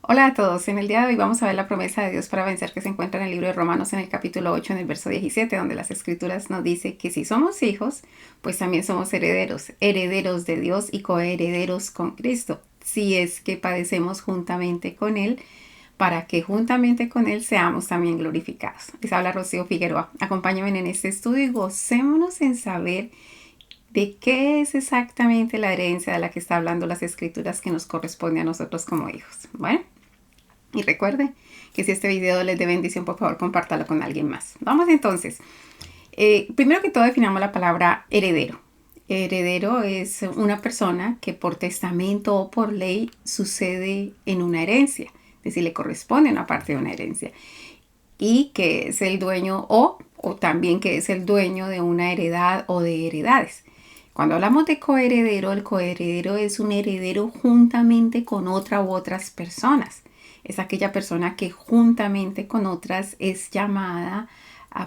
Hola a todos, en el día de hoy vamos a ver la promesa de Dios para vencer que se encuentra en el libro de Romanos en el capítulo 8 en el verso 17, donde las escrituras nos dice que si somos hijos, pues también somos herederos, herederos de Dios y coherederos con Cristo, si es que padecemos juntamente con Él, para que juntamente con Él seamos también glorificados. Les habla Rocío Figueroa. Acompáñenme en este estudio y gocémonos en saber de qué es exactamente la herencia de la que está hablando las escrituras que nos corresponde a nosotros como hijos. Bueno. Y recuerde que si este video les de bendición, por favor, compártalo con alguien más. Vamos entonces. Primero que todo, definamos la palabra heredero. Heredero es una persona que por testamento o por ley sucede en una herencia. Es decir, le corresponde una parte de una herencia. Y que es el dueño o también que es el dueño de una heredad o de heredades. Cuando hablamos de coheredero, el coheredero es un heredero juntamente con otra u otras personas. Es aquella persona que juntamente con otras es llamada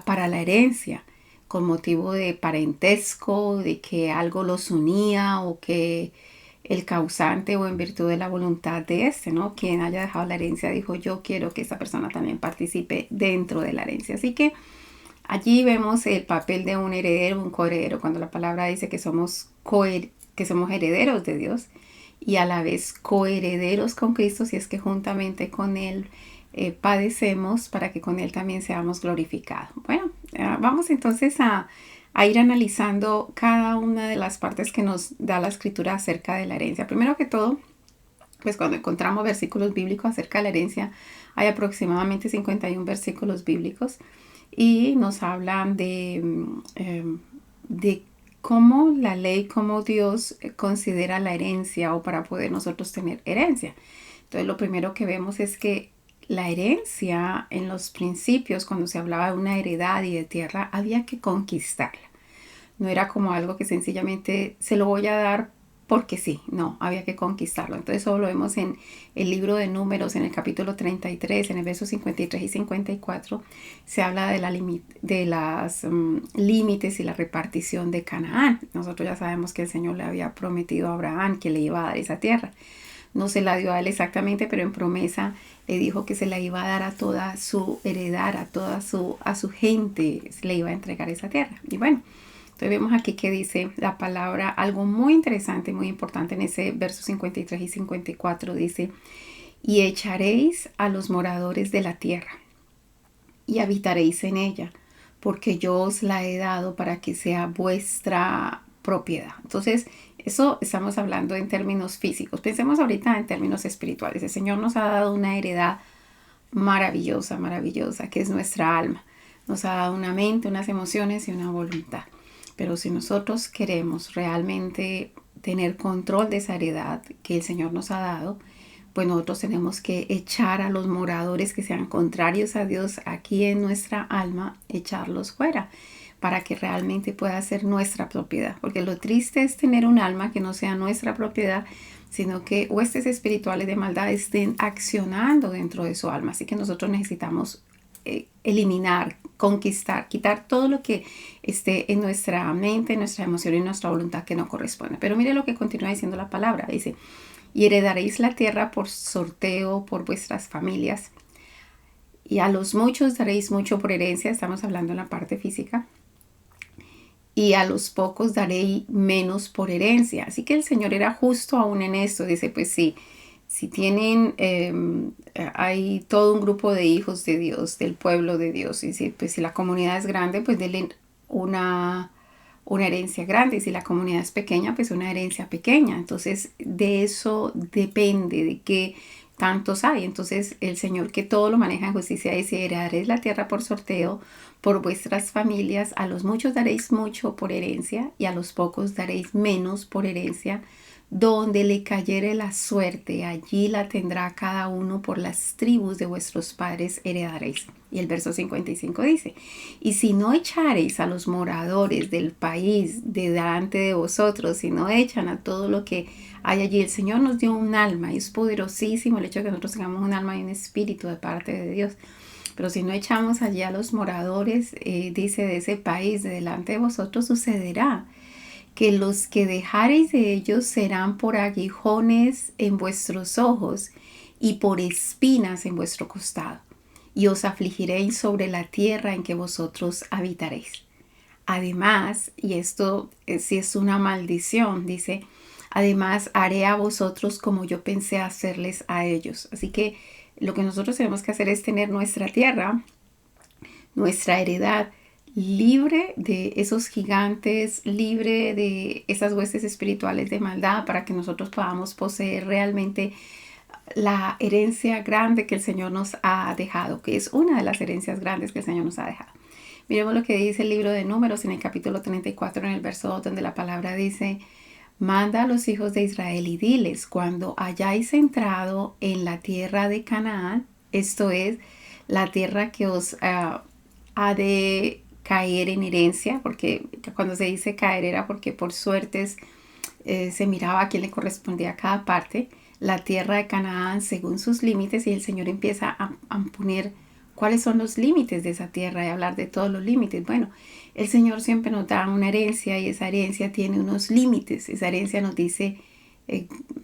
para la herencia, con motivo de parentesco, de que algo los unía o que el causante o en virtud de la voluntad de este, ¿no? Quien haya dejado la herencia dijo, yo quiero que esa persona también participe dentro de la herencia. Así que allí vemos el papel de un heredero, un coheredero, cuando la palabra dice que somos herederos de Dios y a la vez coherederos con Cristo, si es que juntamente con Él padecemos para que con Él también seamos glorificados. Bueno, vamos entonces a ir analizando cada una de las partes que nos da la escritura acerca de la herencia. Primero que todo, pues cuando encontramos versículos bíblicos acerca de la herencia, hay aproximadamente 51 versículos bíblicos y nos hablan de cómo la ley, cómo Dios considera la herencia o para poder nosotros tener herencia. Entonces lo primero que vemos es que la herencia en los principios, cuando se hablaba de una heredad y de tierra, había que conquistarla. No era como algo que sencillamente se lo voy a dar porque sí, no, había que conquistarlo. Entonces eso lo vemos en el libro de Números, en el capítulo 33, en el verso 53 y 54, se habla de las límites y la repartición de Canaán. Nosotros ya sabemos que el Señor le había prometido a Abraham que le iba a dar esa tierra. No se la dio a él exactamente, pero en promesa le dijo que se la iba a dar a toda su heredad, a su gente, le iba a entregar esa tierra. Y bueno, entonces vemos aquí que dice la palabra, algo muy interesante, muy importante en ese verso 53 y 54, dice, y echaréis a los moradores de la tierra y habitaréis en ella, porque yo os la he dado para que sea vuestra propiedad. Entonces, eso estamos hablando en términos físicos. Pensemos ahorita en términos espirituales. El Señor nos ha dado una heredad maravillosa, maravillosa, que es nuestra alma. Nos ha dado una mente, unas emociones y una voluntad. Pero si nosotros queremos realmente tener control de esa heredad que el Señor nos ha dado, pues nosotros tenemos que echar a los moradores que sean contrarios a Dios aquí en nuestra alma, echarlos fuera para que realmente pueda ser nuestra propiedad. Porque lo triste es tener un alma que no sea nuestra propiedad, sino que huestes espirituales de maldad estén accionando dentro de su alma. Así que nosotros necesitamos eliminar, conquistar, quitar todo lo que esté en nuestra mente, en nuestra emoción y en nuestra voluntad que no corresponde. Pero mire lo que continúa diciendo la palabra. Dice, y heredaréis la tierra por sorteo por vuestras familias. Y a los muchos daréis mucho por herencia, estamos hablando en la parte física. Y a los pocos daréis menos por herencia. Así que el Señor era justo aún en esto. Dice, pues sí, si tienen, hay todo un grupo de hijos de Dios, del pueblo de Dios. Y pues si la comunidad es grande, pues denle una herencia grande. Y si la comunidad es pequeña, pues una herencia pequeña. Entonces de eso depende de qué tantos hay. Entonces el Señor que todo lo maneja en justicia dice, heredaréis la tierra por sorteo por vuestras familias, a los muchos daréis mucho por herencia y a los pocos daréis menos por herencia. Donde le cayere la suerte, allí la tendrá cada uno por las tribus de vuestros padres heredaréis. Y el verso 55 dice, y si no echareis a los moradores del país de delante de vosotros, si no echan a todo lo que hay allí, el Señor nos dio un alma y es poderosísimo el hecho de que nosotros tengamos un alma y un espíritu de parte de Dios. Pero si no echamos allí a los moradores, dice, de ese país de delante de vosotros, sucederá que los que dejareis de ellos serán por aguijones en vuestros ojos, y por espinas en vuestro costado, y os afligiréis sobre la tierra en que vosotros habitaréis. Además, y esto sí es una maldición, dice, además haré a vosotros como yo pensé hacerles a ellos. Así que lo que nosotros tenemos que hacer es tener nuestra tierra, nuestra heredad, libre de esos gigantes, libre de esas huestes espirituales de maldad, para que nosotros podamos poseer realmente la herencia grande que el Señor nos ha dejado, que es una de las herencias grandes que el Señor nos ha dejado. Miremos lo que dice el libro de Números en el capítulo 34, en el verso 2, donde la palabra dice: manda a los hijos de Israel y diles, cuando hayáis entrado en la tierra de Canaán, esto es, la tierra que os ha de caer en herencia, porque cuando se dice caer era porque por suertes se miraba a quién le correspondía cada parte, la tierra de Canaán según sus límites, y el Señor empieza a poner cuáles son los límites de esa tierra y hablar de todos los límites. Bueno, el Señor siempre nos da una herencia y esa herencia tiene unos límites. Esa herencia nos dice,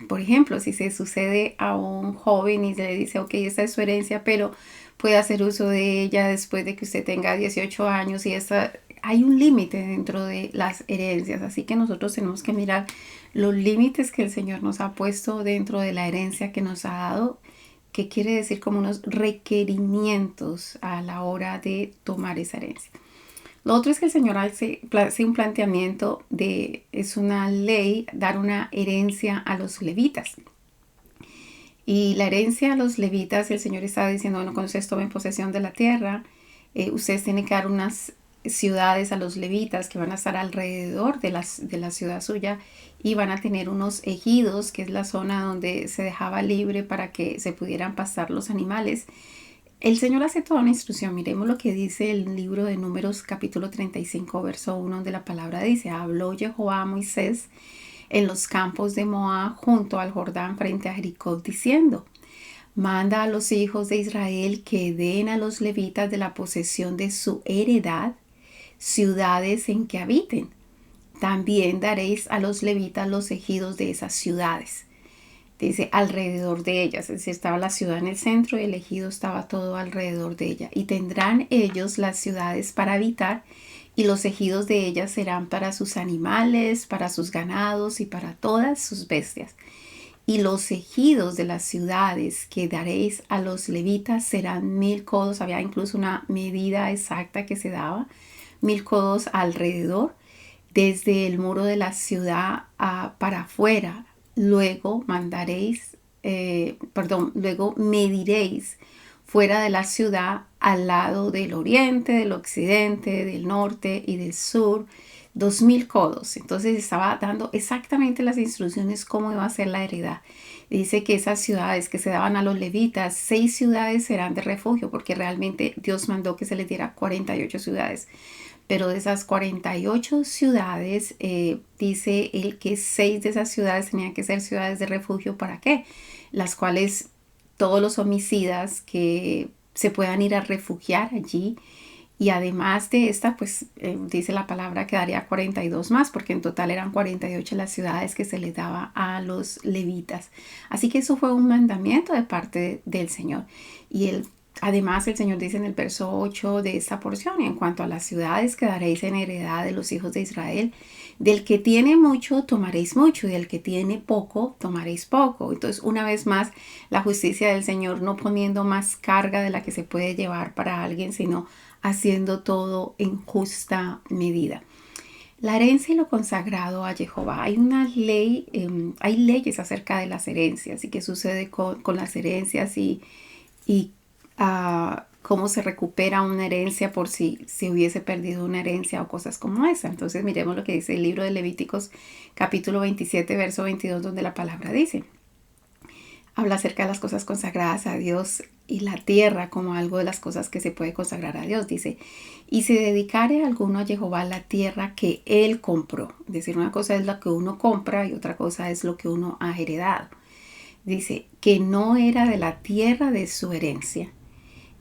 por ejemplo, si se sucede a un joven y se le dice, ok, esta es su herencia, pero puede hacer uso de ella después de que usted tenga 18 años, y hay un límite dentro de las herencias. Así que nosotros tenemos que mirar los límites que el Señor nos ha puesto dentro de la herencia que nos ha dado, que quiere decir como unos requerimientos a la hora de tomar esa herencia. Lo otro es que el Señor hace un planteamiento es una ley, dar una herencia a los levitas. Y la herencia a los levitas, el Señor está diciendo, bueno, cuando ustedes tomen posesión de la tierra, ustedes tienen que dar unas ciudades a los levitas que van a estar alrededor de la ciudad suya, y van a tener unos ejidos, que es la zona donde se dejaba libre para que se pudieran pastar los animales. El Señor hace toda una instrucción. Miremos lo que dice el libro de Números capítulo 35, verso 1, donde la palabra dice: habló Jehová a Moisés en los campos de Moab junto al Jordán frente a Jericó, diciendo: manda a los hijos de Israel que den a los levitas de la posesión de su heredad ciudades en que habiten. También daréis a los levitas los ejidos de esas ciudades. Dice alrededor de ellas, es decir, estaba la ciudad en el centro y el ejido estaba todo alrededor de ella. Y tendrán ellos las ciudades para habitar, y los ejidos de ellas serán para sus animales, para sus ganados y para todas sus bestias. Y los ejidos de las ciudades que daréis a los levitas serán 1000 codos. Había incluso una medida exacta que se daba, 1000 codos alrededor, desde el muro de la ciudad para afuera. Luego luego mediréis fuera de la ciudad al lado del oriente, del occidente, del norte y del sur, 2000 codos. Entonces estaba dando exactamente las instrucciones cómo iba a ser la heredad. Dice que esas ciudades que se daban a los levitas, 6 ciudades serán de refugio, porque realmente Dios mandó que se les diera 48 ciudades. Pero de esas 48 ciudades, dice él que 6 de esas ciudades tenían que ser ciudades de refugio. ¿Para qué? Las cuales todos los homicidas que se puedan ir a refugiar allí. Y además de esta, pues dice la palabra que daría 42 más, porque en total eran 48 las ciudades que se les daba a los levitas. Así que eso fue un mandamiento de parte del Señor. Y además el Señor dice en el verso 8 de esta porción: en cuanto a las ciudades que daréis en heredad de los hijos de Israel, del que tiene mucho tomaréis mucho, y del que tiene poco tomaréis poco. Entonces, una vez más, la justicia del Señor, no poniendo más carga de la que se puede llevar para alguien, sino haciendo todo en justa medida. La herencia y lo consagrado a Jehová. Hay una ley, hay leyes acerca de las herencias y qué sucede con las herencias, y cómo se recupera una herencia por si se hubiese perdido una herencia o cosas como esa. Entonces miremos lo que dice el libro de Levíticos capítulo 27 verso 22, donde la palabra dice, habla acerca de las cosas consagradas a Dios y la tierra como algo de las cosas que se puede consagrar a Dios. Dice: y se dedicare alguno a Jehová la tierra que él compró. Es decir, una cosa es lo que uno compra y otra cosa es lo que uno ha heredado. Dice que no era de la tierra de su herencia.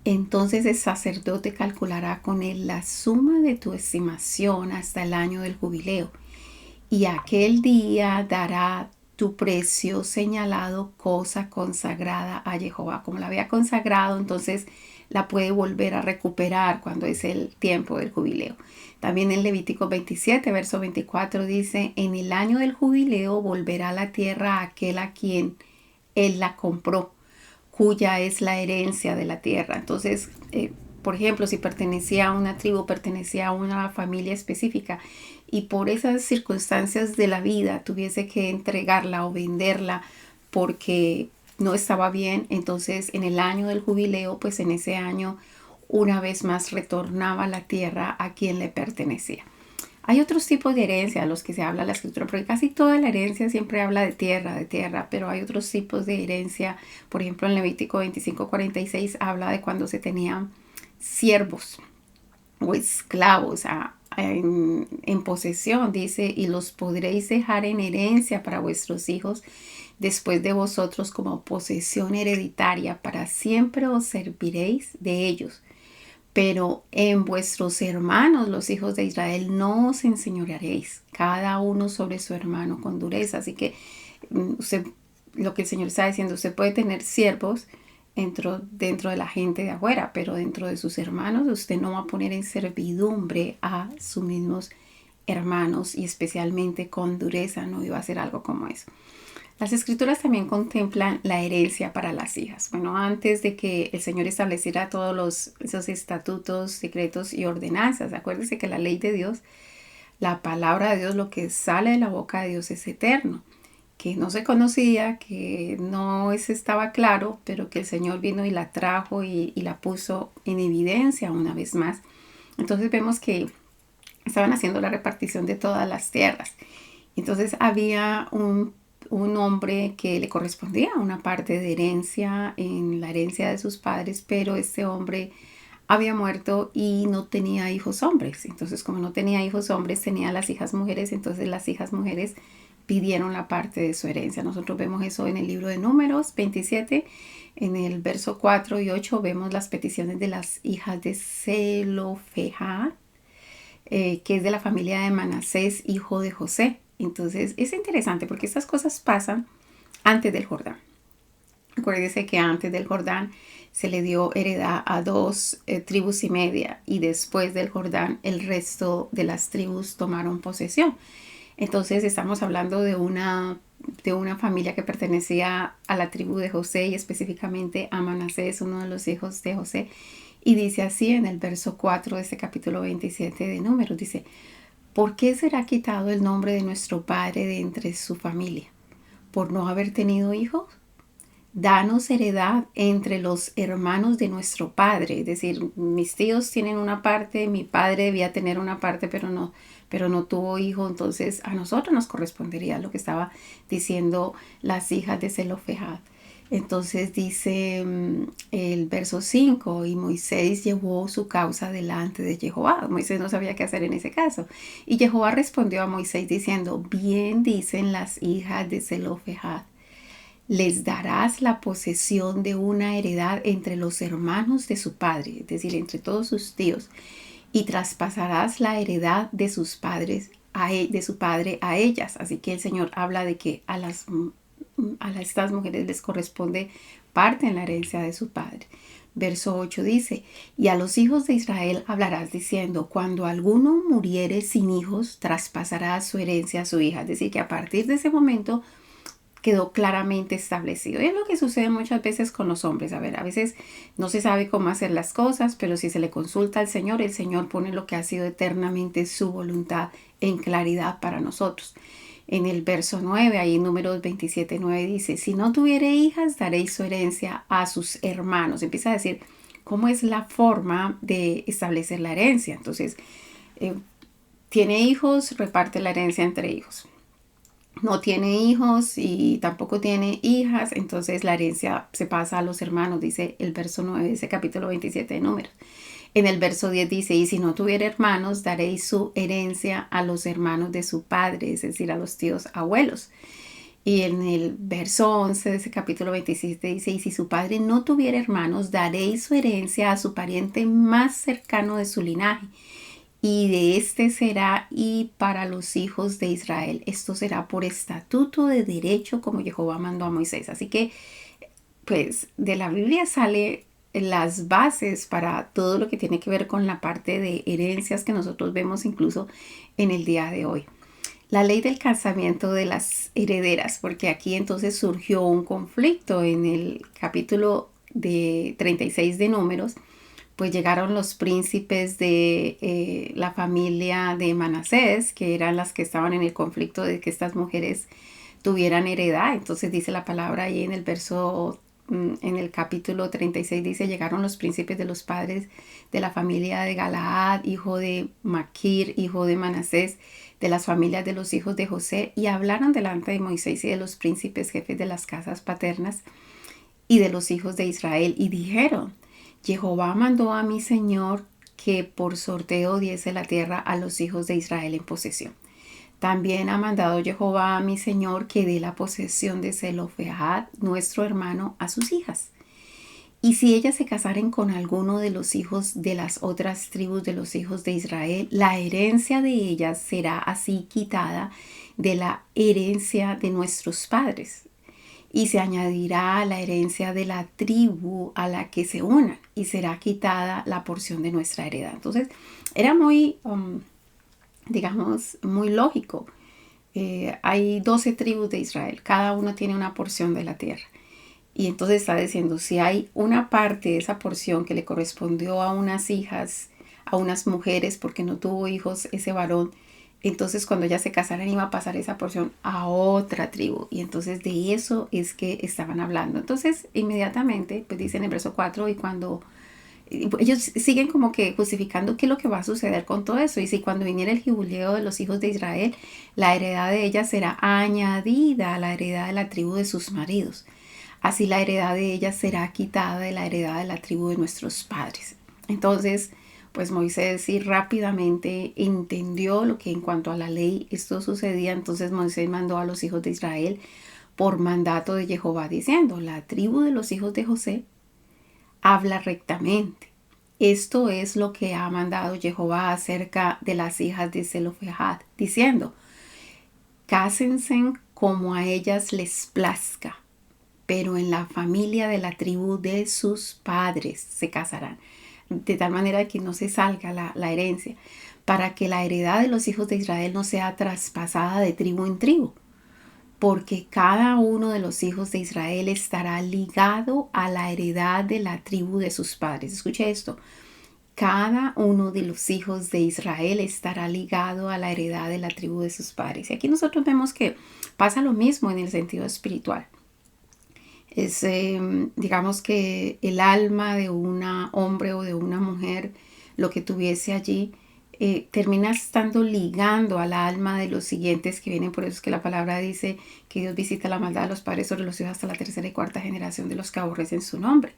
Entonces el sacerdote calculará con él la suma de tu estimación hasta el año del jubileo, y aquel día dará tu precio señalado, cosa consagrada a Jehová. Como la había consagrado, entonces la puede volver a recuperar cuando es el tiempo del jubileo. También en Levítico 27, verso 24 dice, en el año del jubileo volverá a la tierra aquel a quien él la compró, cuya es la herencia de la tierra. Entonces, por ejemplo, si pertenecía a una tribu, pertenecía a una familia específica y por esas circunstancias de la vida tuviese que entregarla o venderla porque no estaba bien, entonces en el año del jubileo, pues en ese año una vez más retornaba a la tierra a quien le pertenecía. Hay otros tipos de herencia a los que se habla en la escritura, porque casi toda la herencia siempre habla de tierra, pero hay otros tipos de herencia. Por ejemplo, en Levítico 25:46 habla de cuando se tenían siervos o esclavos en posesión, dice, y los podréis dejar en herencia para vuestros hijos después de vosotros como posesión hereditaria, para siempre os serviréis de ellos. Pero en vuestros hermanos, los hijos de Israel, no os enseñorearéis, cada uno sobre su hermano con dureza. Así que usted, lo que el Señor está diciendo, usted puede tener siervos dentro de la gente de afuera, pero dentro de sus hermanos usted no va a poner en servidumbre a sus mismos hermanos y especialmente con dureza, no iba a hacer algo como eso. Las escrituras también contemplan la herencia para las hijas. Bueno, antes de que el Señor estableciera todos esos estatutos, secretos y ordenanzas, acuérdese que la ley de Dios, la palabra de Dios, lo que sale de la boca de Dios es eterno, que no se conocía, que no estaba claro, pero que el Señor vino y la trajo y la puso en evidencia una vez más. Entonces vemos que estaban haciendo la repartición de todas las tierras. Entonces había un hombre que le correspondía una parte de herencia en la herencia de sus padres, pero este hombre había muerto y no tenía hijos hombres. Entonces, como no tenía hijos hombres, tenía las hijas mujeres, entonces las hijas mujeres pidieron la parte de su herencia. Nosotros vemos eso en el libro de Números 27, en el verso 4 y 8 vemos las peticiones de las hijas de Zelofehad, que es de la familia de Manasés, hijo de José. Entonces es interesante porque estas cosas pasan antes del Jordán. Acuérdense que antes del Jordán se le dio heredad a 2,5 tribus y después del Jordán el resto de las tribus tomaron posesión. Entonces estamos hablando de una familia que pertenecía a la tribu de José y específicamente a Manasés, uno de los hijos de José. Y dice así en el verso 4 de este capítulo 27 de Números, dice, ¿por qué será quitado el nombre de nuestro padre de entre su familia? ¿Por no haber tenido hijos? Danos heredad entre los hermanos de nuestro padre. Es decir, mis tíos tienen una parte, mi padre debía tener una parte, pero no tuvo hijo. Entonces a nosotros nos correspondería lo que estaba diciendo las hijas de Zelofehad. Entonces dice el verso 5, y Moisés llevó su causa delante de Jehová. Moisés no sabía qué hacer en ese caso. Y Jehová respondió a Moisés diciendo, bien dicen las hijas de Zelofehad, les darás la posesión de una heredad entre los hermanos de su padre, es decir, entre todos sus tíos, y traspasarás la heredad de sus padres, de su padre a ellas. Así que el Señor habla de que a estas mujeres les corresponde parte en la herencia de su padre. Verso 8 dice, y a los hijos de Israel hablarás diciendo, cuando alguno muriere sin hijos, traspasará su herencia a su hija. Es decir, que a partir de ese momento quedó claramente establecido. Y es lo que sucede muchas veces con los hombres. A veces no se sabe cómo hacer las cosas, pero si se le consulta al Señor, el Señor pone lo que ha sido eternamente su voluntad en claridad para nosotros. En el verso 9, ahí en Números 27:9 dice, si no tuviere hijas, daréis su herencia a sus hermanos. Empieza a decir cómo es la forma de establecer la herencia. Entonces, tiene hijos, reparte la herencia entre hijos. No tiene hijos y tampoco tiene hijas, entonces la herencia se pasa a los hermanos, dice el verso 9 de ese capítulo 27 de Números. En el verso 10 dice, y si no tuviera hermanos, daréis su herencia a los hermanos de su padre, es decir, a los tíos abuelos. Y en el verso 11 de ese capítulo 27 dice, y si su padre no tuviera hermanos, daréis su herencia a su pariente más cercano de su linaje. y de este será y para los hijos de Israel. Esto será por estatuto de derecho como Jehová mandó a Moisés. Así que, pues, de la Biblia sale las bases para todo lo que tiene que ver con la parte de herencias que nosotros vemos incluso en el día de hoy. La ley del casamiento de las herederas, porque aquí entonces surgió un conflicto en el capítulo de 36 de Números, pues llegaron los príncipes de la familia de Manasés, que eran las que estaban en el conflicto de que estas mujeres tuvieran heredad. Entonces dice la palabra ahí en el verso, en el capítulo 36, dice, llegaron los príncipes de los padres de la familia de Galaad, hijo de Maquir, hijo de Manasés, de las familias de los hijos de José, y hablaron delante de Moisés y de los príncipes jefes de las casas paternas y de los hijos de Israel, y dijeron, Jehová mandó a mi Señor que por sorteo diese la tierra a los hijos de Israel en posesión. También ha mandado Jehová a mi Señor que dé la posesión de Zelofehad, nuestro hermano, a sus hijas. Y si ellas se casaren con alguno de los hijos de las otras tribus de los hijos de Israel, la herencia de ellas será así quitada de la herencia de nuestros padres. Y se añadirá a la herencia de la tribu a la que se unan, y será quitada la porción de nuestra heredad. Entonces, era muy, digamos, muy lógico. Hay 12 tribus de Israel, cada una tiene una porción de la tierra. Y entonces está diciendo, si hay una parte de esa porción que le correspondió a unas hijas, a unas mujeres, porque no tuvo hijos ese varón, entonces cuando ellas se casaran iba a pasar esa porción a otra tribu. Y entonces de eso es que estaban hablando. Entonces inmediatamente, pues dice en el verso 4, y cuando ellos siguen como que justificando qué es lo que va a suceder con todo eso. Y si cuando viniera el jubileo de los hijos de Israel, la heredad de ellas será añadida a la heredad de la tribu de sus maridos. Así la heredad de ellas será quitada de la heredad de la tribu de nuestros padres. Entonces, pues Moisés sí rápidamente entendió lo que en cuanto a la ley esto sucedía. Entonces Moisés mandó a los hijos de Israel por mandato de Jehová diciendo, la tribu de los hijos de José habla rectamente. Esto es lo que ha mandado Jehová acerca de las hijas de Zelofehad, diciendo, cásense como a ellas les plazca, pero en la familia de la tribu de sus padres se casarán, de tal manera que no se salga la herencia, para que la heredad de los hijos de Israel no sea traspasada de tribu en tribu, porque cada uno de los hijos de Israel estará ligado a la heredad de la tribu de sus padres. Escuche esto, cada uno de los hijos de Israel estará ligado a la heredad de la tribu de sus padres. Y aquí nosotros vemos que pasa lo mismo en el sentido espiritual. Es, digamos que el alma de un hombre o de una mujer, lo que tuviese allí, termina estando ligando al alma de los siguientes que vienen. Por eso es que la palabra dice que Dios visita la maldad de los padres sobre los hijos hasta la tercera y cuarta generación de los que aborrecen su nombre.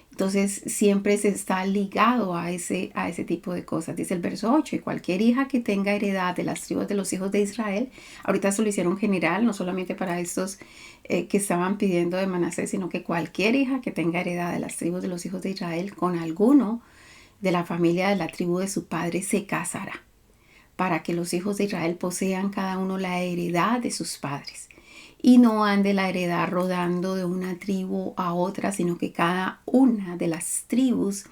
Entonces siempre se está ligado a ese tipo de cosas. Dice el verso 8, y cualquier hija que tenga heredad de las tribus de los hijos de Israel, ahorita se lo hicieron general, no solamente para estos que estaban pidiendo de Manasés, sino que cualquier hija que tenga heredad de las tribus de los hijos de Israel con alguno de la familia de la tribu de su padre se casará, para que los hijos de Israel posean cada uno la heredad de sus padres. Y no ande la heredad rodando de una tribu a otra, sino que cada una de las tribus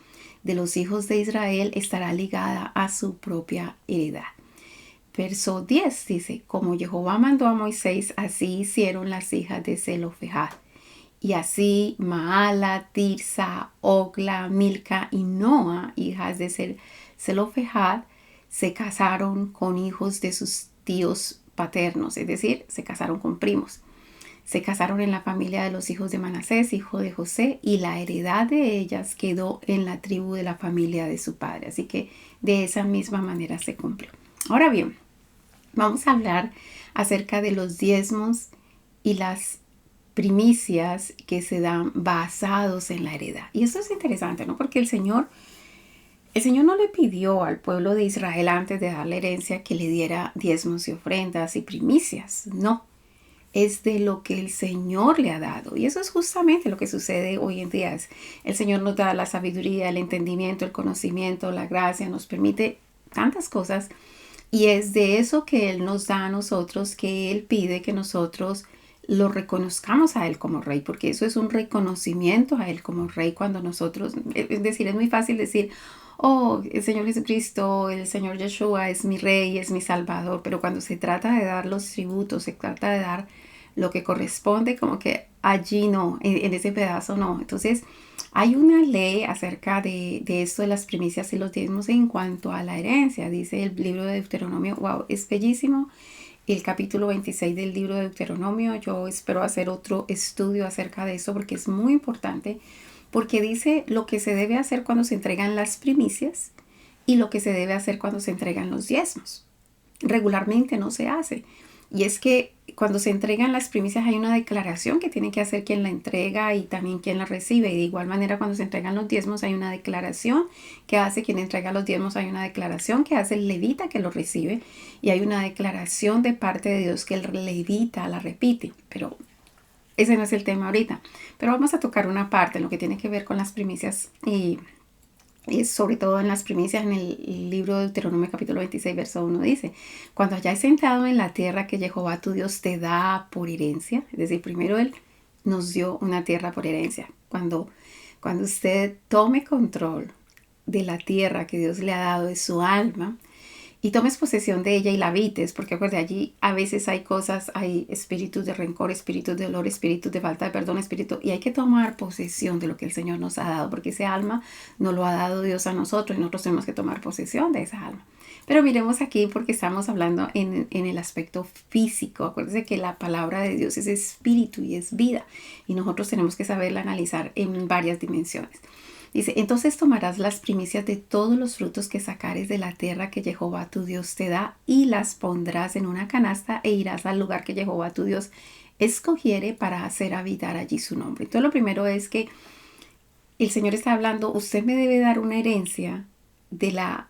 de los hijos de Israel estará ligada a su propia heredad. Verso 10 dice, como Jehová mandó a Moisés, así hicieron las hijas de Zelofehad. Y así Maala, Tirsa, Ogla, Milca y Noa, hijas de Zelofehad, se casaron con hijos de sus tíos paternos, es decir, se casaron con primos. Se casaron en la familia de los hijos de Manasés, hijo de José, y la heredad de ellas quedó en la tribu de la familia de su padre. Así que de esa misma manera se cumplió. Ahora bien, vamos a hablar acerca de los diezmos y las primicias que se dan basados en la heredad. Y esto es interesante, ¿no? Porque el Señor no le pidió al pueblo de Israel antes de dar la herencia que le diera diezmos y ofrendas y primicias. No, es de lo que el Señor le ha dado. Y eso es justamente lo que sucede hoy en día. El Señor nos da la sabiduría, el entendimiento, el conocimiento, la gracia, nos permite tantas cosas. Y es de eso que Él nos da a nosotros, que Él pide que nosotros lo reconozcamos a Él como Rey, porque eso es un reconocimiento a Él como Rey cuando nosotros, es decir, es muy fácil decir, oh, el Señor Jesucristo, el Señor Yeshua es mi Rey, es mi Salvador, pero cuando se trata de dar los tributos, se trata de dar lo que corresponde, como que allí no, en ese pedazo no. Entonces, hay una ley acerca de esto de las primicias y los diezmos en cuanto a la herencia. Dice el libro de Deuteronomio, wow, es bellísimo. El capítulo 26 del libro de Deuteronomio, yo espero hacer otro estudio acerca de eso porque es muy importante, porque dice lo que se debe hacer cuando se entregan las primicias y lo que se debe hacer cuando se entregan los diezmos. Regularmente no se hace. Y es que cuando se entregan las primicias hay una declaración que tiene que hacer quien la entrega y también quien la recibe. Y de igual manera cuando se entregan los diezmos hay una declaración que hace quien entrega los diezmos, hay una declaración que hace el levita que lo recibe y hay una declaración de parte de Dios que el levita la repite. Pero ese no es el tema ahorita. Pero vamos a tocar una parte en lo que tiene que ver con las primicias y sobre todo en las primicias, en el libro de Deuteronomio capítulo 26, verso 1 dice, cuando hayáis sentado en la tierra que Jehová tu Dios te da por herencia, es decir, primero Él nos dio una tierra por herencia. Cuando usted tome control de la tierra que Dios le ha dado de su alma, y tomes posesión de ella y la habites, porque acuérdate, allí a veces hay cosas, hay espíritus de rencor, espíritus de dolor, espíritus de falta de perdón, y hay que tomar posesión de lo que el Señor nos ha dado, porque ese alma nos lo ha dado Dios a nosotros y nosotros tenemos que tomar posesión de esa alma. Pero miremos aquí porque estamos hablando en el aspecto físico. Acuérdense que la palabra de Dios es espíritu y es vida, y nosotros tenemos que saberla analizar en varias dimensiones. Dice, entonces tomarás las primicias de todos los frutos que sacares de la tierra que Jehová tu Dios te da y las pondrás en una canasta e irás al lugar que Jehová tu Dios escogiere para hacer habitar allí su nombre. Entonces lo primero es que el Señor está hablando, usted me debe dar una herencia de la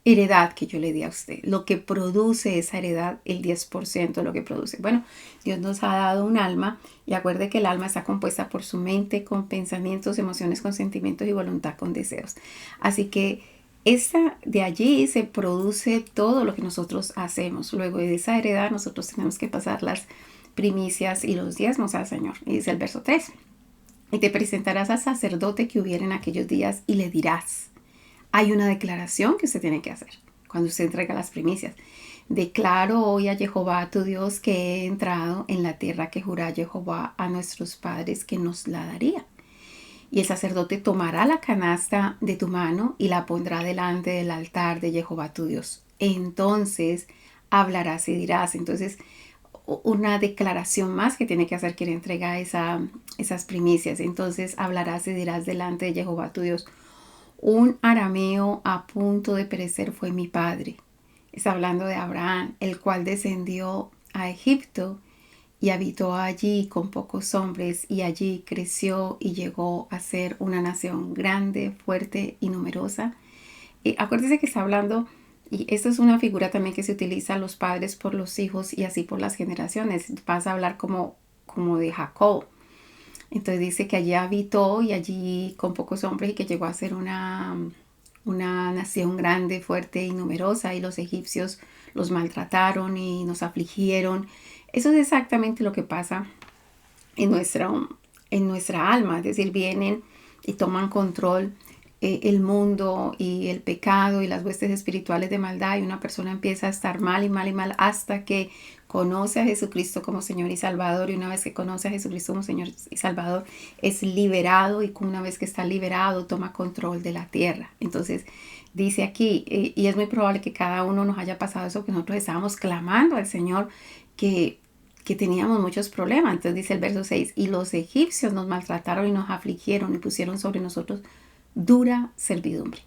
heredad que yo le di a usted, lo que produce esa heredad, el 10% de lo que produce. Bueno, Dios nos ha dado un alma y acuerde que el alma está compuesta por su mente, con pensamientos, emociones, con sentimientos y voluntad, con deseos. Así que de allí se produce todo lo que nosotros hacemos. Luego de esa heredad nosotros tenemos que pasar las primicias y los diezmos al Señor. Y dice el verso 3, y te presentarás al sacerdote que hubiera en aquellos días y le dirás, hay una declaración que usted tiene que hacer cuando usted entrega las primicias. Declaro hoy a Jehová tu Dios que he entrado en la tierra que juró Jehová a nuestros padres que nos la daría. Y el sacerdote tomará la canasta de tu mano y la pondrá delante del altar de Jehová tu Dios. Entonces hablarás y dirás. Entonces, una declaración más que tiene que hacer quien entrega esas primicias. Entonces hablarás y dirás delante de Jehová tu Dios. Un arameo a punto de perecer fue mi padre. Está hablando de Abraham, el cual descendió a Egipto y habitó allí con pocos hombres y allí creció y llegó a ser una nación grande, fuerte y numerosa. Y acuérdese que está hablando, y esto es una figura también que se utiliza los padres por los hijos y así por las generaciones. Vas a hablar como de Jacob. Entonces dice que allí habitó y allí con pocos hombres y que llegó a ser una nación grande, fuerte y numerosa y los egipcios los maltrataron y nos afligieron. Eso es exactamente lo que pasa en nuestra alma, es decir, vienen y toman control el mundo y el pecado y las huestes espirituales de maldad y una persona empieza a estar mal y mal y mal hasta que conoce a Jesucristo como Señor y Salvador, y una vez que conoce a Jesucristo como Señor y Salvador es liberado, y una vez que está liberado toma control de la tierra. Entonces dice aquí, y es muy probable que cada uno nos haya pasado eso, que nosotros estábamos clamando al Señor que teníamos muchos problemas. Entonces dice el verso 6, y los egipcios nos maltrataron y nos afligieron y pusieron sobre nosotros dura servidumbre.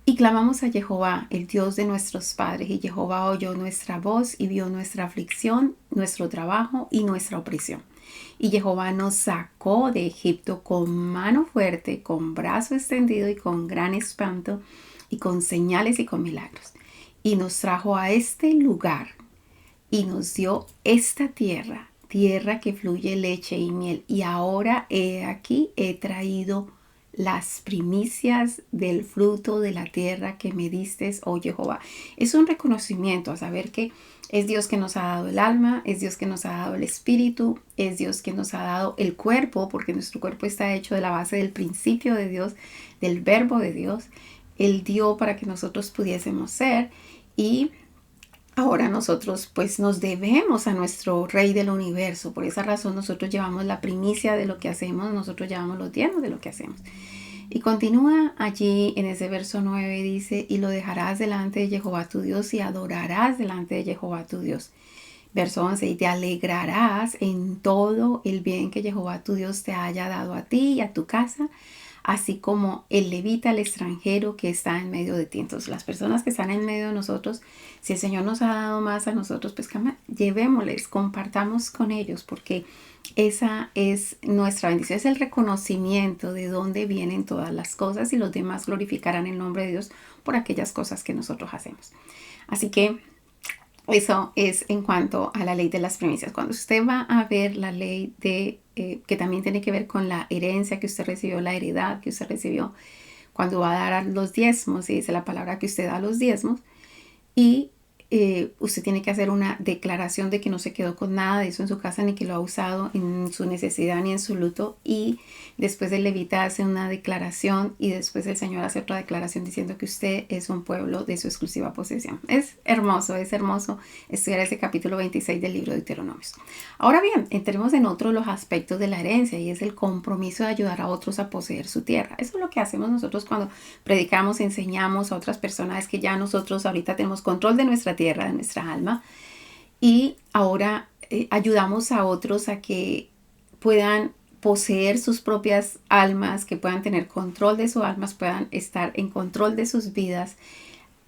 Y clamamos a Jehová, el Dios de nuestros padres, y Jehová oyó nuestra voz y vio nuestra aflicción, nuestro trabajo y nuestra opresión. Y Jehová nos sacó de Egipto con mano fuerte, con brazo extendido y con gran espanto y con señales y con milagros. Y nos trajo a este lugar y nos dio esta tierra, tierra que fluye leche y miel. Y ahora he aquí he traído las primicias del fruto de la tierra que me diste, oh Jehová. Es un reconocimiento a saber que es Dios que nos ha dado el alma, es Dios que nos ha dado el espíritu, es Dios que nos ha dado el cuerpo, porque nuestro cuerpo está hecho de la base del principio de Dios, del verbo de Dios. Él dio para que nosotros pudiésemos ser, y ahora nosotros pues nos debemos a nuestro Rey del universo. Por esa razón nosotros llevamos la primicia de lo que hacemos, nosotros llevamos los diezmos de lo que hacemos. Y continúa allí en ese verso 9, dice, y lo dejarás delante de Jehová tu Dios y adorarás delante de Jehová tu Dios. Verso 11, y te alegrarás en todo el bien que Jehová tu Dios te haya dado a ti y a tu casa, así como el levita, el extranjero que está en medio de ti. Entonces, las personas que están en medio de nosotros, si el Señor nos ha dado más a nosotros, pues llevémosles, compartamos con ellos, porque esa es nuestra bendición, es el reconocimiento de dónde vienen todas las cosas, y los demás glorificarán el nombre de Dios por aquellas cosas que nosotros hacemos. Así que eso es en cuanto a la ley de las primicias. Cuando usted va a ver la ley que también tiene que ver con la herencia que usted recibió, la heredad que usted recibió, cuando va a dar los diezmos, y dice la palabra que usted da los diezmos, y usted tiene que hacer una declaración de que no se quedó con nada de eso en su casa, ni que lo ha usado en su necesidad ni en su luto. Y después el levita hace una declaración, y después el Señor hace otra declaración diciendo que usted es un pueblo de su exclusiva posesión. Es hermoso estudiar ese capítulo 26 del libro de Deuteronomios. Ahora bien, entremos en otro de los aspectos de la herencia, y es el compromiso de ayudar a otros a poseer su tierra. Eso es lo que hacemos nosotros cuando predicamos, enseñamos a otras personas, que ya nosotros ahorita tenemos control de nuestra tierra, de nuestra alma, y ahora ayudamos a otros a que puedan poseer sus propias almas, que puedan tener control de sus almas, puedan estar en control de sus vidas.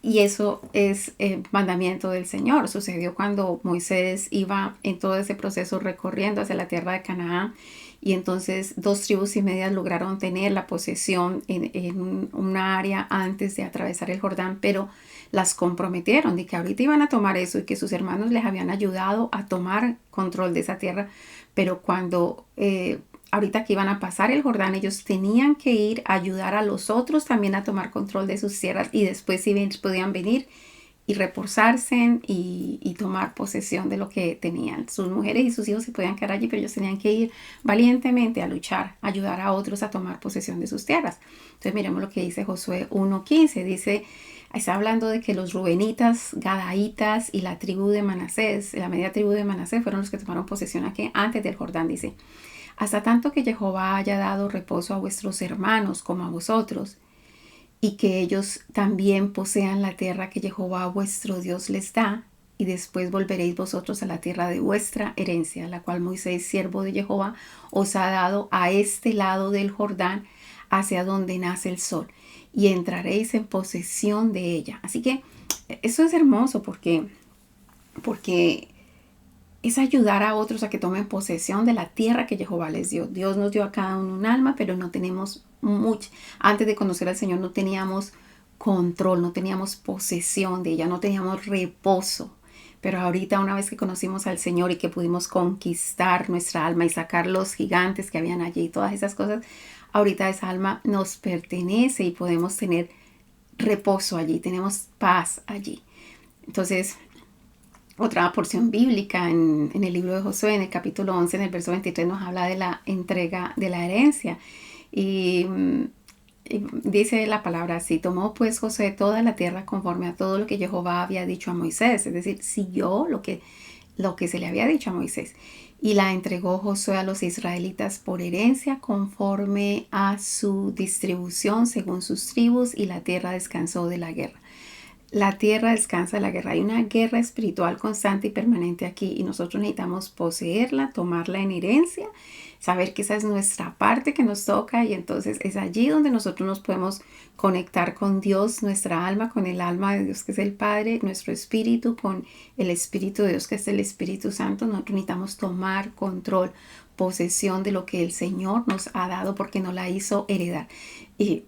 Y eso es el mandamiento del Señor. Sucedió cuando Moisés iba en todo ese proceso recorriendo hacia la tierra de Canaán, y entonces 2,5 tribus lograron tener la posesión en una área antes de atravesar el Jordán, pero las comprometieron de que ahorita iban a tomar eso, y que sus hermanos les habían ayudado a tomar control de esa tierra. Pero cuando ahorita que iban a pasar el Jordán, ellos tenían que ir a ayudar a los otros también a tomar control de sus tierras, y después sí podían venir y reposarse y tomar posesión de lo que tenían. Sus mujeres y sus hijos se podían quedar allí, pero ellos tenían que ir valientemente a luchar, a ayudar a otros a tomar posesión de sus tierras. Entonces miremos lo que dice Josué 1:15. Dice, está hablando de que los rubenitas, gadaitas y la tribu de Manasés, la media tribu de Manasés, fueron los que tomaron posesión aquí antes del Jordán. Dice, hasta tanto que Jehová haya dado reposo a vuestros hermanos como a vosotros, y que ellos también posean la tierra que Jehová vuestro Dios les da, y después volveréis vosotros a la tierra de vuestra herencia, la cual Moisés, siervo de Jehová, os ha dado a este lado del Jordán, hacia donde nace el sol, y entraréis en posesión de ella. Así que eso es hermoso, porque es ayudar a otros a que tomen posesión de la tierra que Jehová les dio. Dios nos dio a cada uno un alma, pero no tenemos mucho. Antes de conocer al Señor no teníamos control, no teníamos posesión de ella, no teníamos reposo. Pero ahorita, una vez que conocimos al Señor y que pudimos conquistar nuestra alma y sacar los gigantes que habían allí y todas esas cosas, ahorita esa alma nos pertenece y podemos tener reposo allí, tenemos paz allí. Entonces, otra porción bíblica en el libro de Josué, en el capítulo 11, en el verso 23, nos habla de la entrega de la herencia. Y dice la palabra así: tomó pues Josué toda la tierra conforme a todo lo que Jehová había dicho a Moisés. Es decir, siguió lo que se le había dicho a Moisés. Y la entregó Josué a los israelitas por herencia conforme a su distribución según sus tribus, y la tierra descansó de la guerra. La tierra descansa de la guerra. Hay una guerra espiritual constante y permanente aquí, y nosotros necesitamos poseerla, tomarla en herencia, saber que esa es nuestra parte que nos toca, y entonces es allí donde nosotros nos podemos conectar con Dios, nuestra alma, con el alma de Dios que es el Padre, nuestro espíritu con el Espíritu de Dios que es el Espíritu Santo. Nosotros necesitamos tomar control, posesión de lo que el Señor nos ha dado, porque nos la hizo heredar.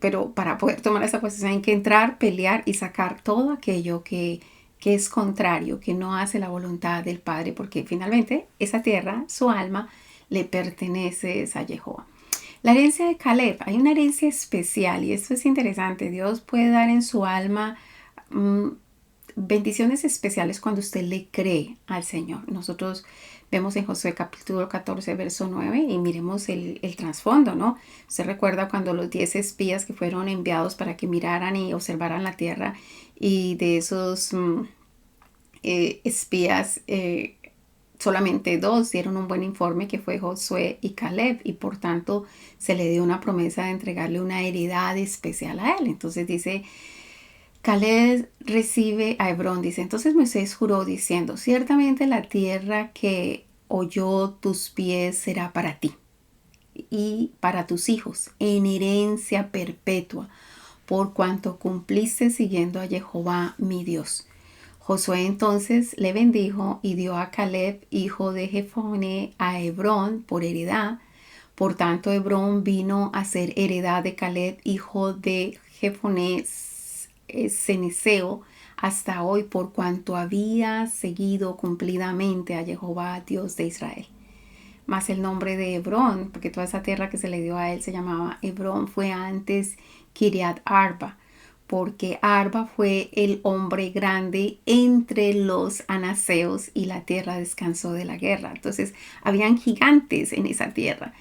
Pero para poder tomar esa posesión hay que entrar, pelear y sacar todo aquello que es contrario, que no hace la voluntad del Padre, porque finalmente esa tierra, su alma, le pertenece a Jehová. La herencia de Caleb, hay una herencia especial y esto es interesante. Dios puede dar en su alma mm, bendiciones especiales cuando usted le cree al Señor. Nosotros vemos en Josué capítulo 14, verso 9 y miremos el trasfondo, ¿no? Se recuerda cuando los 10 espías que fueron enviados para que miraran y observaran la tierra y de esos espías solamente dos dieron un buen informe, que fue Josué y Caleb, y por tanto se le dio una promesa de entregarle una heredad especial a él. Entonces dice, Caleb recibe a Hebrón, dice, entonces Moisés juró diciendo, ciertamente la tierra que oyó tus pies será para ti y para tus hijos en herencia perpetua, por cuanto cumpliste siguiendo a Jehová mi Dios. Josué entonces le bendijo y dio a Caleb, hijo de Jefone, a Hebrón por heredad. Por tanto, Hebrón vino a ser heredad de Caleb, hijo de Jefone ceneseo, hasta hoy, por cuanto había seguido cumplidamente a Jehová, Dios de Israel. Más el nombre de Hebrón, porque toda esa tierra que se le dio a él se llamaba Hebrón, fue antes Kiriat Arba, porque Arba fue el hombre grande entre los anaseos y la tierra descansó de la guerra. Entonces, habían gigantes en esa tierra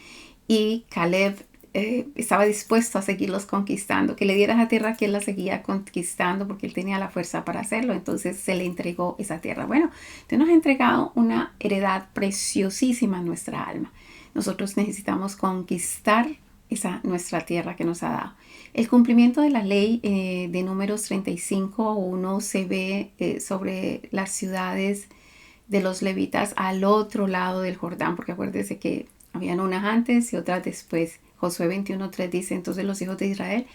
y Caleb estaba dispuesto a seguirlos conquistando, que le diera esa tierra que él la seguía conquistando porque él tenía la fuerza para hacerlo. Entonces se le entregó esa tierra. Bueno, Dios nos ha entregado una heredad preciosísima en nuestra alma. Nosotros necesitamos conquistar esa nuestra tierra que nos ha dado. El cumplimiento de la ley de Números 35:1 se ve sobre las ciudades de los levitas al otro lado del Jordán, porque acuérdense que habían unas antes y otras después. Josué 21:3 dice, entonces los hijos de Israel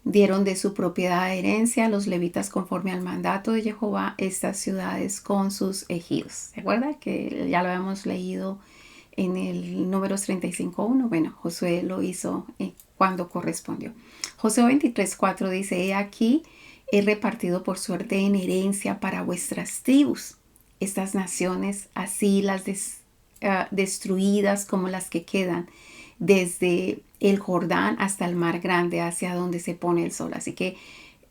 dieron de su propiedad de herencia a los levitas conforme al mandato de Jehová estas ciudades con sus ejidos. ¿Se acuerda que ya lo habíamos leído en el Números 35:1? Bueno, Josué lo hizo cuando correspondió. Josué 23:4 dice, he aquí, he repartido por suerte en herencia para vuestras tribus estas naciones, así las destruidas como las que quedan, desde el Jordán hasta el mar grande, hacia donde se pone el sol. Así que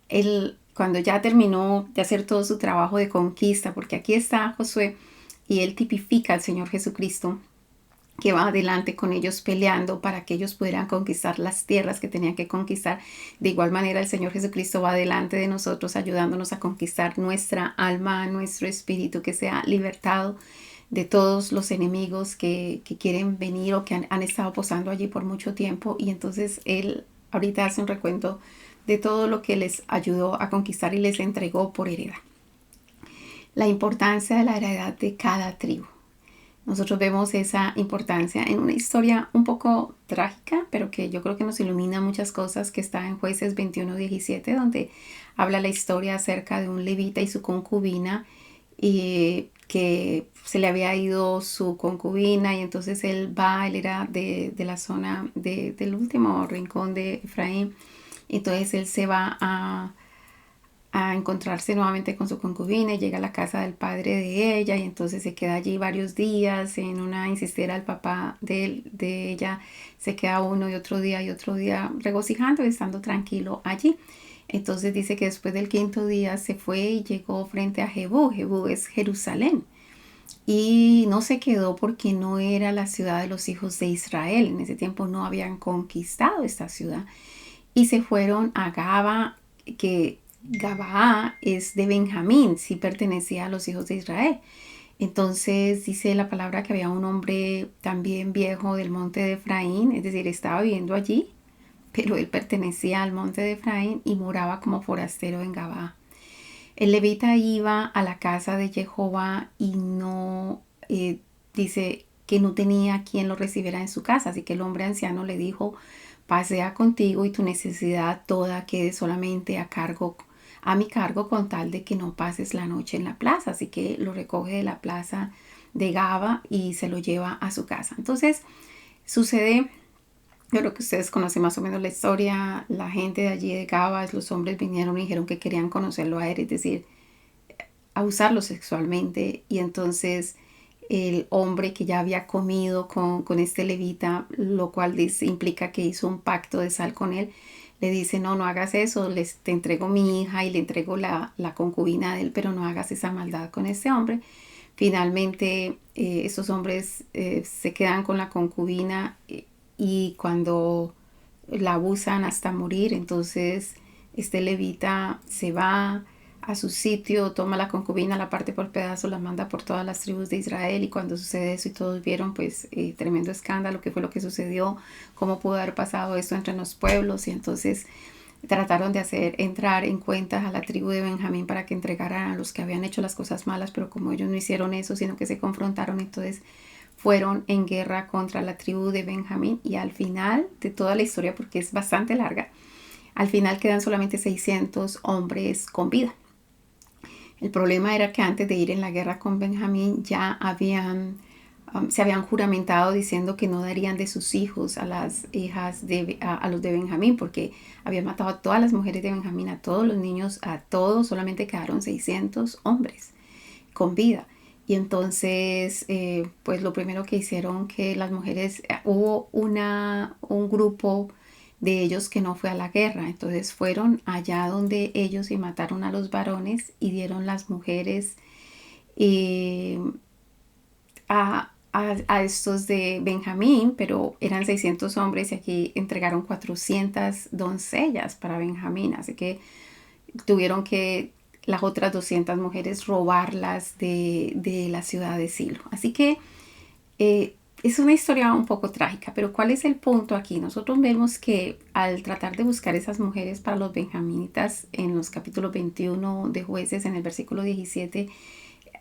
él, cuando ya terminó de hacer todo su trabajo de conquista, porque aquí está Josué y él tipifica al Señor Jesucristo, que va adelante con ellos peleando para que ellos pudieran conquistar las tierras que tenían que conquistar. De igual manera el Señor Jesucristo va adelante de nosotros ayudándonos a conquistar nuestra alma, nuestro espíritu, que sea libertado de todos los enemigos que quieren venir o que han estado posando allí por mucho tiempo. Y entonces Él ahorita hace un recuento de todo lo que les ayudó a conquistar y les entregó por heredad. La importancia de la heredad de cada tribu. Nosotros vemos esa importancia en una historia un poco trágica, pero que yo creo que nos ilumina muchas cosas, que está en Jueces 21:17, donde habla la historia acerca de un levita y su concubina, y que se le había ido su concubina y entonces él era de la zona del último rincón de Efraín. Entonces él se va a encontrarse nuevamente con su concubina y llega a la casa del padre de ella y entonces se queda allí varios días en una insistera al papá de ella, se queda uno y otro día regocijando y estando tranquilo allí. Entonces dice que después del quinto día se fue y llegó frente a Jebú. Jebú es Jerusalén. Y no se quedó porque no era la ciudad de los hijos de Israel. En ese tiempo no habían conquistado esta ciudad. Y se fueron a Gaba, que Gabaa es de Benjamín, sí pertenecía a los hijos de Israel. Entonces dice la palabra que había un hombre también viejo del monte de Efraín, es decir, estaba viviendo allí, pero él pertenecía al monte de Efraín y moraba como forastero en Gabaa. El levita iba a la casa de Jehová y no, dice que no tenía quien lo recibiera en su casa, así que el hombre anciano le dijo, pasea contigo y tu necesidad toda quede solamente a mi cargo, con tal de que no pases la noche en la plaza. Así que lo recoge de la plaza de Gaba y se lo lleva a su casa. Entonces sucede, yo creo que ustedes conocen más o menos la historia. La gente de allí de Gaba, los hombres vinieron y dijeron que querían conocerlo a él, es decir, a usarlo sexualmente. Y entonces el hombre que ya había comido con este levita, lo cual implica que hizo un pacto de sal con él, le dice, no, no hagas eso, te entrego mi hija y le entrego la concubina de él, pero no hagas esa maldad con este hombre. Finalmente, estos hombres se quedan con la concubina y cuando la abusan hasta morir, entonces este levita se va a su sitio, toma la concubina, la parte por pedazos, la manda por todas las tribus de Israel, y cuando sucede eso y todos vieron pues tremendo escándalo, qué fue lo que sucedió, cómo pudo haber pasado esto entre los pueblos, y entonces trataron de hacer entrar en cuentas a la tribu de Benjamín para que entregaran a los que habían hecho las cosas malas, pero como ellos no hicieron eso, sino que se confrontaron, entonces fueron en guerra contra la tribu de Benjamín, y al final de toda la historia, porque es bastante larga, al final quedan solamente 600 hombres con vida. El problema era que antes de ir en la guerra con Benjamín ya se habían juramentado diciendo que no darían de sus hijos a las hijas a los de Benjamín, porque habían matado a todas las mujeres de Benjamín, a todos los niños, a todos, solamente quedaron 600 hombres con vida. Y entonces, pues lo primero que hicieron que las mujeres, hubo un grupo de ellos que no fue a la guerra, entonces fueron allá donde ellos y mataron a los varones y dieron las mujeres eh, a estos de Benjamín, pero eran 600 hombres y aquí entregaron 400 doncellas para Benjamín, así que tuvieron que las otras 200 mujeres robarlas de la ciudad de Silo. Así que es una historia un poco trágica, pero ¿cuál es el punto aquí? Nosotros vemos que al tratar de buscar esas mujeres para los benjaminitas en los capítulos 21 de Jueces, en el versículo 17,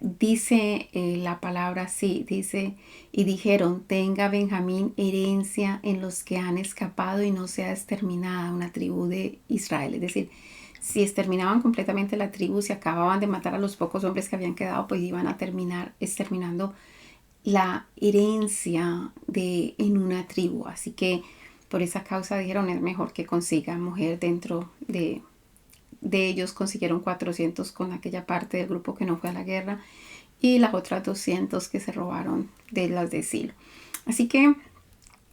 dice la palabra así, dice, y dijeron, tenga Benjamín herencia en los que han escapado y no sea exterminada una tribu de Israel. Es decir, si exterminaban completamente la tribu, si acababan de matar a los pocos hombres que habían quedado, pues iban a terminar exterminando la herencia en una tribu. Así que por esa causa dijeron, es mejor que consiga mujer dentro de ellos. Consiguieron 400 con aquella parte del grupo que no fue a la guerra y las otras 200 que se robaron de las de Silo. Así que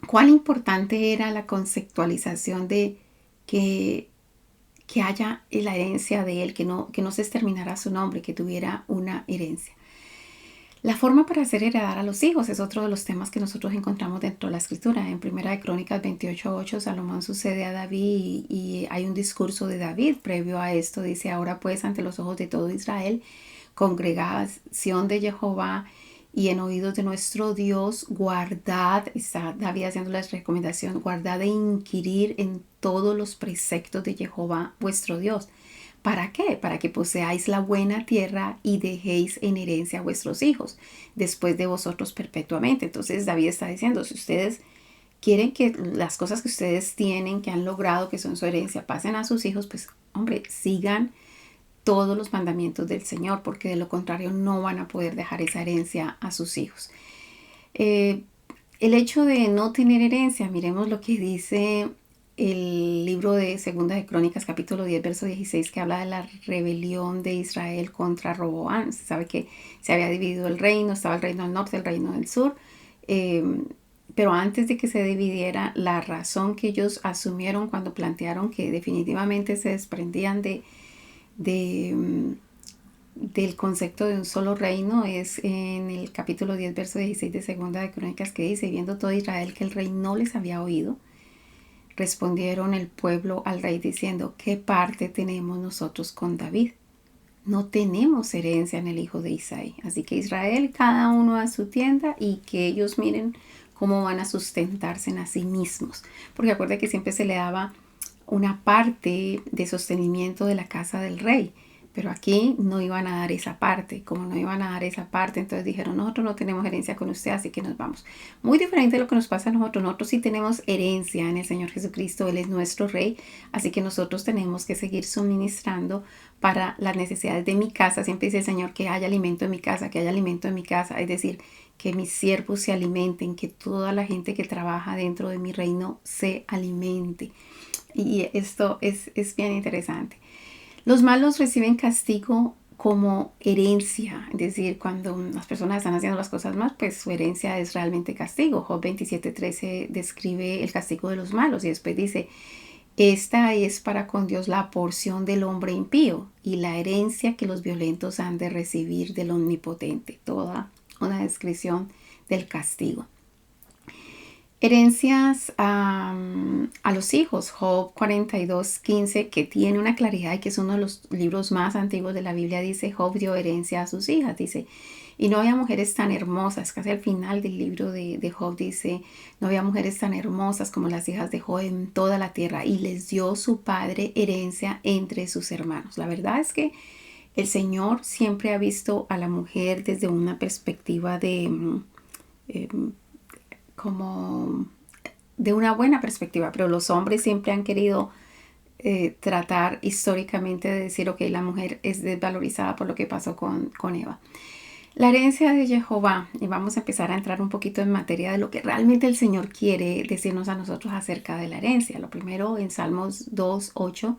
cuán importante era la conceptualización de que haya la herencia de él, que no se exterminara su nombre, que tuviera una herencia. La forma para hacer heredar a los hijos es otro de los temas que nosotros encontramos dentro de la escritura. En Primera de Crónicas 28:8, Salomón sucede a David y hay un discurso de David previo a esto. Dice, ahora pues ante los ojos de todo Israel, congregación de Jehová y en oídos de nuestro Dios, guardad, está David haciendo la recomendación, guardad e inquirir en todos los preceptos de Jehová vuestro Dios. ¿Para qué? Para que poseáis la buena tierra y dejéis en herencia a vuestros hijos, después de vosotros perpetuamente. Entonces David está diciendo, si ustedes quieren que las cosas que ustedes tienen, que han logrado, que son su herencia, pasen a sus hijos, pues hombre, sigan todos los mandamientos del Señor, porque de lo contrario no van a poder dejar esa herencia a sus hijos. El hecho de no tener herencia, miremos lo que dice el libro de Segunda de Crónicas, capítulo 10, verso 16, que habla de la rebelión de Israel contra Roboam. Se sabe que se había dividido el reino, estaba el reino del norte, el reino del sur, pero antes de que se dividiera, la razón que ellos asumieron cuando plantearon que definitivamente se desprendían del concepto de un solo reino es en el capítulo 10, verso 16 de Segunda de Crónicas, que dice, viendo todo Israel que el rey no les había oído, respondieron el pueblo al rey diciendo, ¿qué parte tenemos nosotros con David? No tenemos herencia en el hijo de Isaí. Así que Israel, cada uno a su tienda y que ellos miren cómo van a sustentarse en sí mismos. Porque acuérdense que siempre se le daba una parte de sostenimiento de la casa del rey. Pero aquí no iban a dar esa parte. Como no iban a dar esa parte, entonces dijeron, nosotros no tenemos herencia con usted, así que nos vamos. Muy diferente de lo que nos pasa a nosotros. Nosotros sí tenemos herencia en el Señor Jesucristo. Él es nuestro Rey. Así que nosotros tenemos que seguir suministrando para las necesidades de mi casa. Siempre dice el Señor que haya alimento en mi casa, que haya alimento en mi casa. Es decir, que mis siervos se alimenten, que toda la gente que trabaja dentro de mi reino se alimente. Y esto es bien interesante. Los malos reciben castigo como herencia, es decir, cuando las personas están haciendo las cosas mal, pues su herencia es realmente castigo. Job 27:13 describe el castigo de los malos y después dice, esta es para con Dios la porción del hombre impío y la herencia que los violentos han de recibir del Omnipotente. Toda una descripción del castigo. Herencias a los hijos. Job 42:15, que tiene una claridad y que es uno de los libros más antiguos de la Biblia, dice, Job dio herencia a sus hijas, dice, y no había mujeres tan hermosas, casi al final del libro de Job dice, no había mujeres tan hermosas como las hijas de Job en toda la tierra, y les dio su padre herencia entre sus hermanos. La verdad es que el Señor siempre ha visto a la mujer desde una perspectiva como de una buena perspectiva, pero los hombres siempre han querido tratar históricamente de decir, ok, la mujer es desvalorizada por lo que pasó con Eva. La herencia de Jehová, y vamos a empezar a entrar un poquito en materia de lo que realmente el Señor quiere decirnos a nosotros acerca de la herencia. Lo primero, en Salmos 2:8,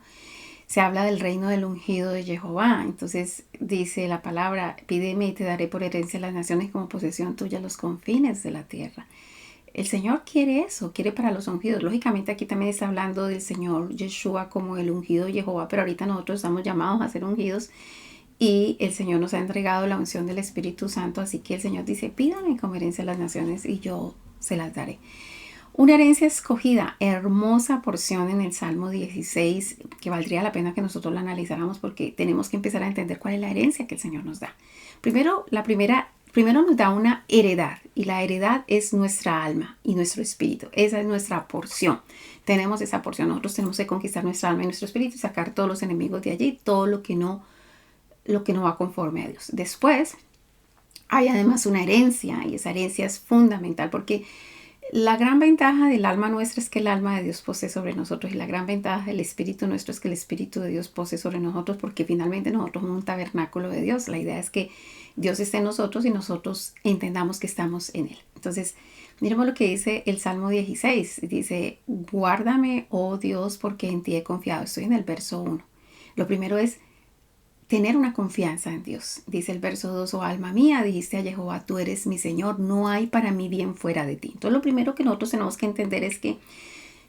se habla del reino del ungido de Jehová. Entonces dice la palabra, pídeme y te daré por herencia las naciones como posesión tuya los confines de la tierra. El Señor quiere eso, quiere para los ungidos. Lógicamente aquí también está hablando del Señor Yeshua como el ungido de Jehová, pero ahorita nosotros estamos llamados a ser ungidos y el Señor nos ha entregado la unción del Espíritu Santo, así que el Señor dice, pídame como herencia las naciones y yo se las daré. Una herencia escogida, hermosa porción en el Salmo 16, que valdría la pena que nosotros la analizáramos porque tenemos que empezar a entender cuál es la herencia que el Señor nos da. Primero nos da una heredad y la heredad es nuestra alma y nuestro espíritu. Esa es nuestra porción. Tenemos esa porción. Nosotros tenemos que conquistar nuestra alma y nuestro espíritu y sacar todos los enemigos de allí, todo lo que no va conforme a Dios. Después hay además una herencia y esa herencia es fundamental porque la gran ventaja del alma nuestra es que el alma de Dios posee sobre nosotros y la gran ventaja del espíritu nuestro es que el espíritu de Dios posee sobre nosotros porque finalmente nosotros somos un tabernáculo de Dios. La idea es que Dios esté en nosotros y nosotros entendamos que estamos en Él. Entonces, miremos lo que dice el Salmo 16. Dice, guárdame, oh Dios, porque en ti he confiado. Estoy en el verso 1. Lo primero es tener una confianza en Dios. Dice el verso 2, oh alma mía, dijiste a Jehová, tú eres mi Señor, no hay para mí bien fuera de ti. Entonces lo primero que nosotros tenemos que entender es que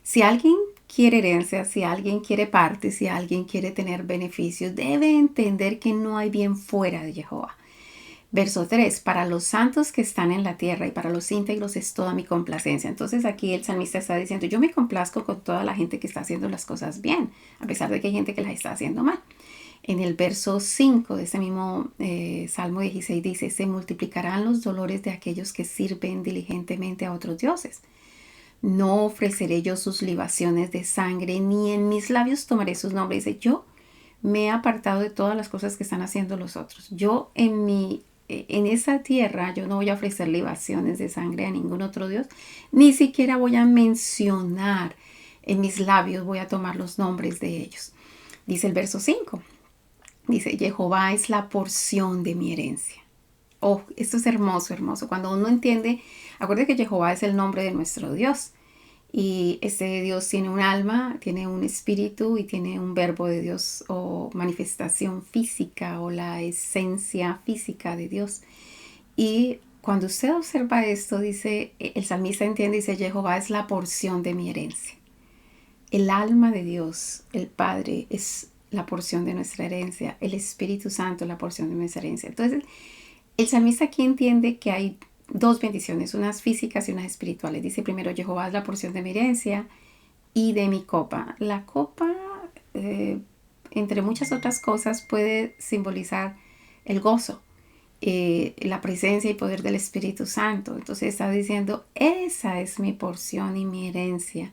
si alguien quiere herencia, si alguien quiere parte, si alguien quiere tener beneficios, debe entender que no hay bien fuera de Jehová. Verso 3, para los santos que están en la tierra y para los íntegros es toda mi complacencia. Entonces aquí el salmista está diciendo, yo me complazco con toda la gente que está haciendo las cosas bien, a pesar de que hay gente que las está haciendo mal. En el verso 5 de ese mismo Salmo 16 dice, se multiplicarán los dolores de aquellos que sirven diligentemente a otros dioses. No ofreceré yo sus libaciones de sangre, ni en mis labios tomaré sus nombres. Dice, yo me he apartado de todas las cosas que están haciendo los otros. Yo en esa tierra yo no voy a ofrecer libaciones de sangre a ningún otro dios, ni siquiera voy a mencionar en mis labios, voy a tomar los nombres de ellos. Dice el verso 5. Dice, Jehová es la porción de mi herencia. Oh, esto es hermoso, hermoso. Cuando uno entiende, acuérdate que Jehová es el nombre de nuestro Dios. Y ese Dios tiene un alma, tiene un espíritu y tiene un verbo de Dios o manifestación física o la esencia física de Dios. Y cuando usted observa esto, dice, el salmista entiende, dice, Jehová es la porción de mi herencia. El alma de Dios, el Padre, es la porción de nuestra herencia, el Espíritu Santo, la porción de nuestra herencia. Entonces, el salmista aquí entiende que hay dos bendiciones, unas físicas y unas espirituales. Dice primero, Jehová es la porción de mi herencia y de mi copa. La copa, entre muchas otras cosas, puede simbolizar el gozo, la presencia y poder del Espíritu Santo. Entonces está diciendo, esa es mi porción y mi herencia.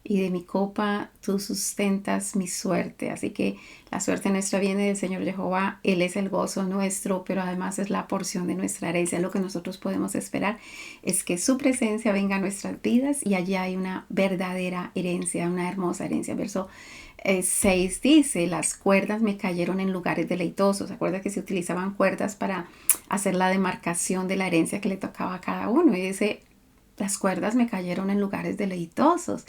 Y de mi copa tú sustentas mi suerte. Así que la suerte nuestra viene del Señor Jehová. Él es el gozo nuestro, pero además es la porción de nuestra herencia. Lo que nosotros podemos esperar es que su presencia venga a nuestras vidas y allí hay una verdadera herencia, una hermosa herencia. Verso 6 dice, las cuerdas me cayeron en lugares deleitosos. Acuerda que se utilizaban cuerdas para hacer la demarcación de la herencia que le tocaba a cada uno. Y dice, las cuerdas me cayeron en lugares deleitosos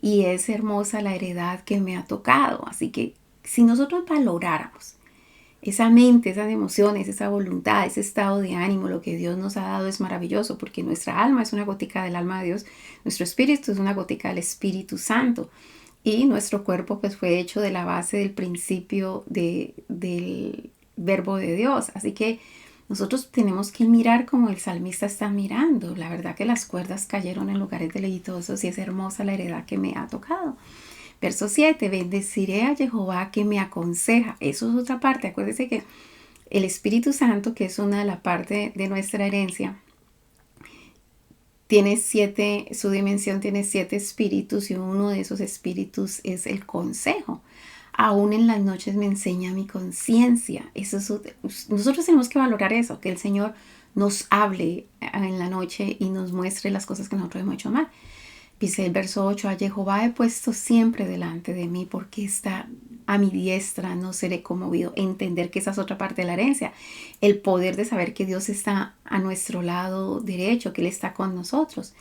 y es hermosa la heredad que me ha tocado. Así que si nosotros valoráramos esa mente, esas emociones, esa voluntad, ese estado de ánimo, lo que Dios nos ha dado es maravilloso, porque nuestra alma es una gotica del alma de Dios, nuestro espíritu es una gotica del Espíritu Santo. Y nuestro cuerpo pues fue hecho de la base del principio del verbo de Dios. Así que nosotros tenemos que mirar como el salmista está mirando. La verdad que las cuerdas cayeron en lugares deleitosos y es hermosa la heredad que me ha tocado. Verso 7, bendeciré a Jehová que me aconseja. Eso es otra parte. Acuérdense que el Espíritu Santo, que es una de las partes de nuestra herencia, tiene su dimensión tiene 7 espíritus y uno de esos espíritus es el consejo. Aún en las noches me enseña mi conciencia. Nosotros tenemos que valorar eso, que el Señor nos hable en la noche y nos muestre las cosas que nosotros hemos hecho mal. Dice el verso 8, a Jehová he puesto siempre delante de mí porque está a mi diestra, no seré conmovido. Entender que esa es otra parte de la herencia. El poder de saber que Dios está a nuestro lado derecho, que Él está con nosotros.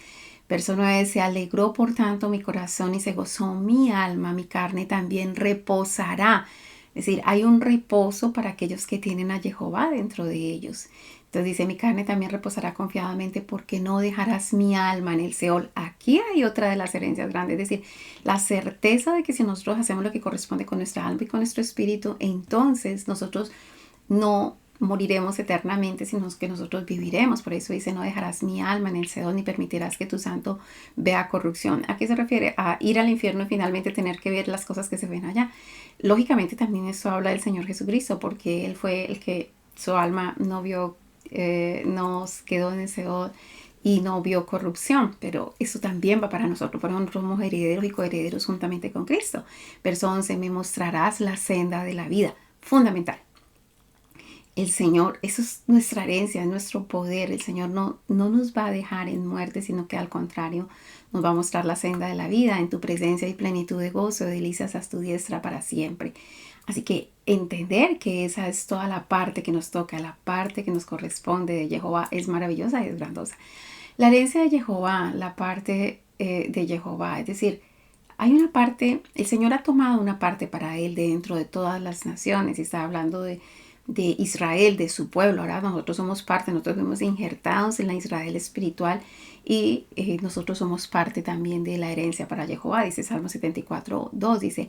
Verso 9, se alegró por tanto mi corazón y se gozó mi alma, mi carne también reposará. Es decir, hay un reposo para aquellos que tienen a Jehová dentro de ellos. Entonces dice, mi carne también reposará confiadamente porque no dejarás mi alma en el Seol. Aquí hay otra de las herencias grandes, es decir, la certeza de que si nosotros hacemos lo que corresponde con nuestra alma y con nuestro espíritu, entonces nosotros no moriremos eternamente, sino que nosotros viviremos. Por eso dice, no dejarás mi alma en el Seol ni permitirás que tu santo vea corrupción. ¿A qué se refiere? A ir al infierno y finalmente tener que ver las cosas que se ven allá. Lógicamente también eso habla del Señor Jesucristo, porque Él fue el que su alma no vio, nos quedó en el Seol y no vio corrupción, pero eso también va para nosotros, por nosotros somos herederos y coherederos juntamente con Cristo. Verso 11, me mostrarás la senda de la vida, fundamental. El Señor, eso es nuestra herencia, es nuestro poder. El Señor no nos va a dejar en muerte, sino que al contrario, nos va a mostrar la senda de la vida. En tu presencia y plenitud de gozo, delicias a tu diestra para siempre. Así que entender que esa es toda la parte que nos toca, la parte que nos corresponde de Jehová, es maravillosa y es grandiosa. La herencia de Jehová, la parte de Jehová, es decir, hay una parte, el Señor ha tomado una parte para Él dentro de todas las naciones y está hablando de Israel, de su pueblo. Ahora nosotros somos parte, nosotros fuimos injertados en la Israel espiritual y nosotros somos parte también de la herencia para Jehová. Dice Salmo 74, 2, dice,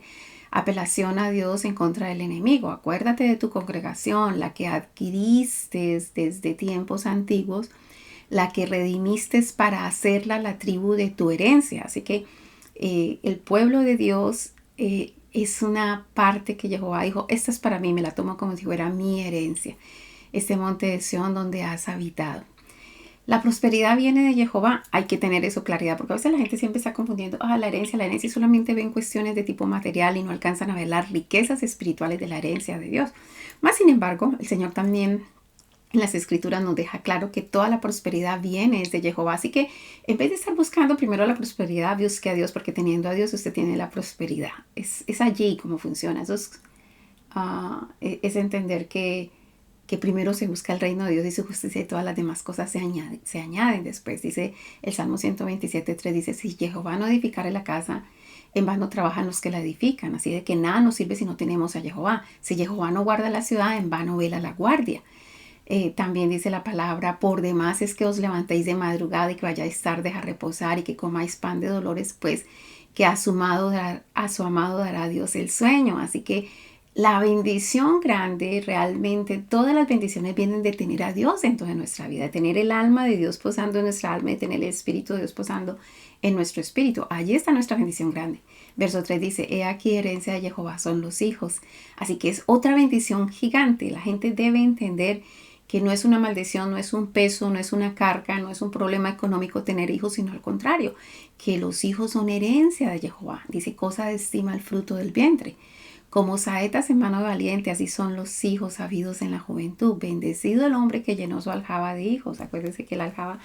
apelación a Dios en contra del enemigo. Acuérdate de tu congregación, la que adquiriste desde tiempos antiguos, la que redimiste para hacerla la tribu de tu herencia. Así que el pueblo de Dios es una parte que Jehová dijo, esta es para mí, me la tomo como si fuera mi herencia. Este monte de Sión donde has habitado. La prosperidad viene de Jehová, hay que tener eso claridad, porque a veces la gente siempre está confundiendo, la herencia, y solamente ven cuestiones de tipo material y no alcanzan a ver las riquezas espirituales de la herencia de Dios. Más sin embargo, el Señor también en las escrituras nos deja claro que toda la prosperidad viene de Jehová. Así que en vez de estar buscando primero la prosperidad, busque a Dios, porque teniendo a Dios usted tiene la prosperidad. Es allí como funciona. Eso es entender que primero se busca el reino de Dios y su justicia y todas las demás cosas se añaden después. Dice el Salmo 127.3, dice, si Jehová no edificare la casa, en vano trabajan los que la edifican. Así de que nada nos sirve si no tenemos a Jehová. Si Jehová no guarda la ciudad, en vano vela la guardia. También dice la palabra, por demás es que os levantéis de madrugada y que vayáis tarde a reposar y que comáis pan de dolores, pues que a su amado dará Dios el sueño. Así que la bendición grande, realmente todas las bendiciones vienen de tener a Dios dentro de nuestra vida, de tener el alma de Dios posando en nuestra alma, de tener el Espíritu de Dios posando en nuestro espíritu. Allí está nuestra bendición grande. Verso 3 dice, he aquí herencia de Jehová son los hijos. Así que es otra bendición gigante. La gente debe entender que no es una maldición, no es un peso, no es una carga, no es un problema económico tener hijos, sino al contrario, que los hijos son herencia de Jehová. Dice, cosa de estima el fruto del vientre. Como saetas en mano de valiente, así son los hijos habidos en la juventud. Bendecido el hombre que llenó su aljaba de hijos. Acuérdense que la aljaba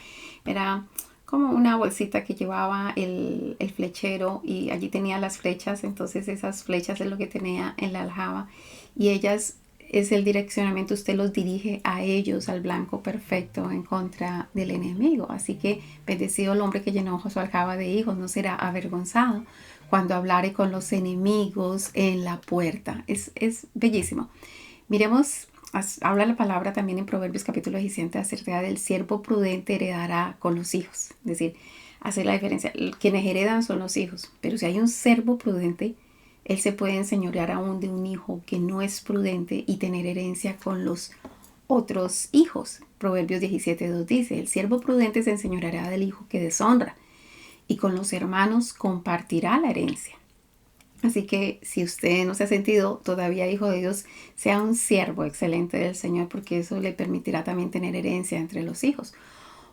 era como una bolsita que llevaba el flechero y allí tenía las flechas. Entonces esas flechas es lo que tenía en la aljaba y ellas es el direccionamiento, usted los dirige a ellos, al blanco perfecto en contra del enemigo. Así que bendecido el hombre que llenó su aljaba de hijos, no será avergonzado cuando hablare con los enemigos en la puerta. Es bellísimo. Miremos, habla la palabra también en Proverbios capítulo 17 acerca del siervo prudente heredará con los hijos. Es decir, hacer la diferencia. Quienes heredan son los hijos, pero si hay un siervo prudente, él se puede enseñorear aún de un hijo que no es prudente y tener herencia con los otros hijos. Proverbios 17:2 dice, el siervo prudente se enseñoreará del hijo que deshonra y con los hermanos compartirá la herencia. Así que si usted no se ha sentido todavía hijo de Dios, sea un siervo excelente del Señor, porque eso le permitirá también tener herencia entre los hijos.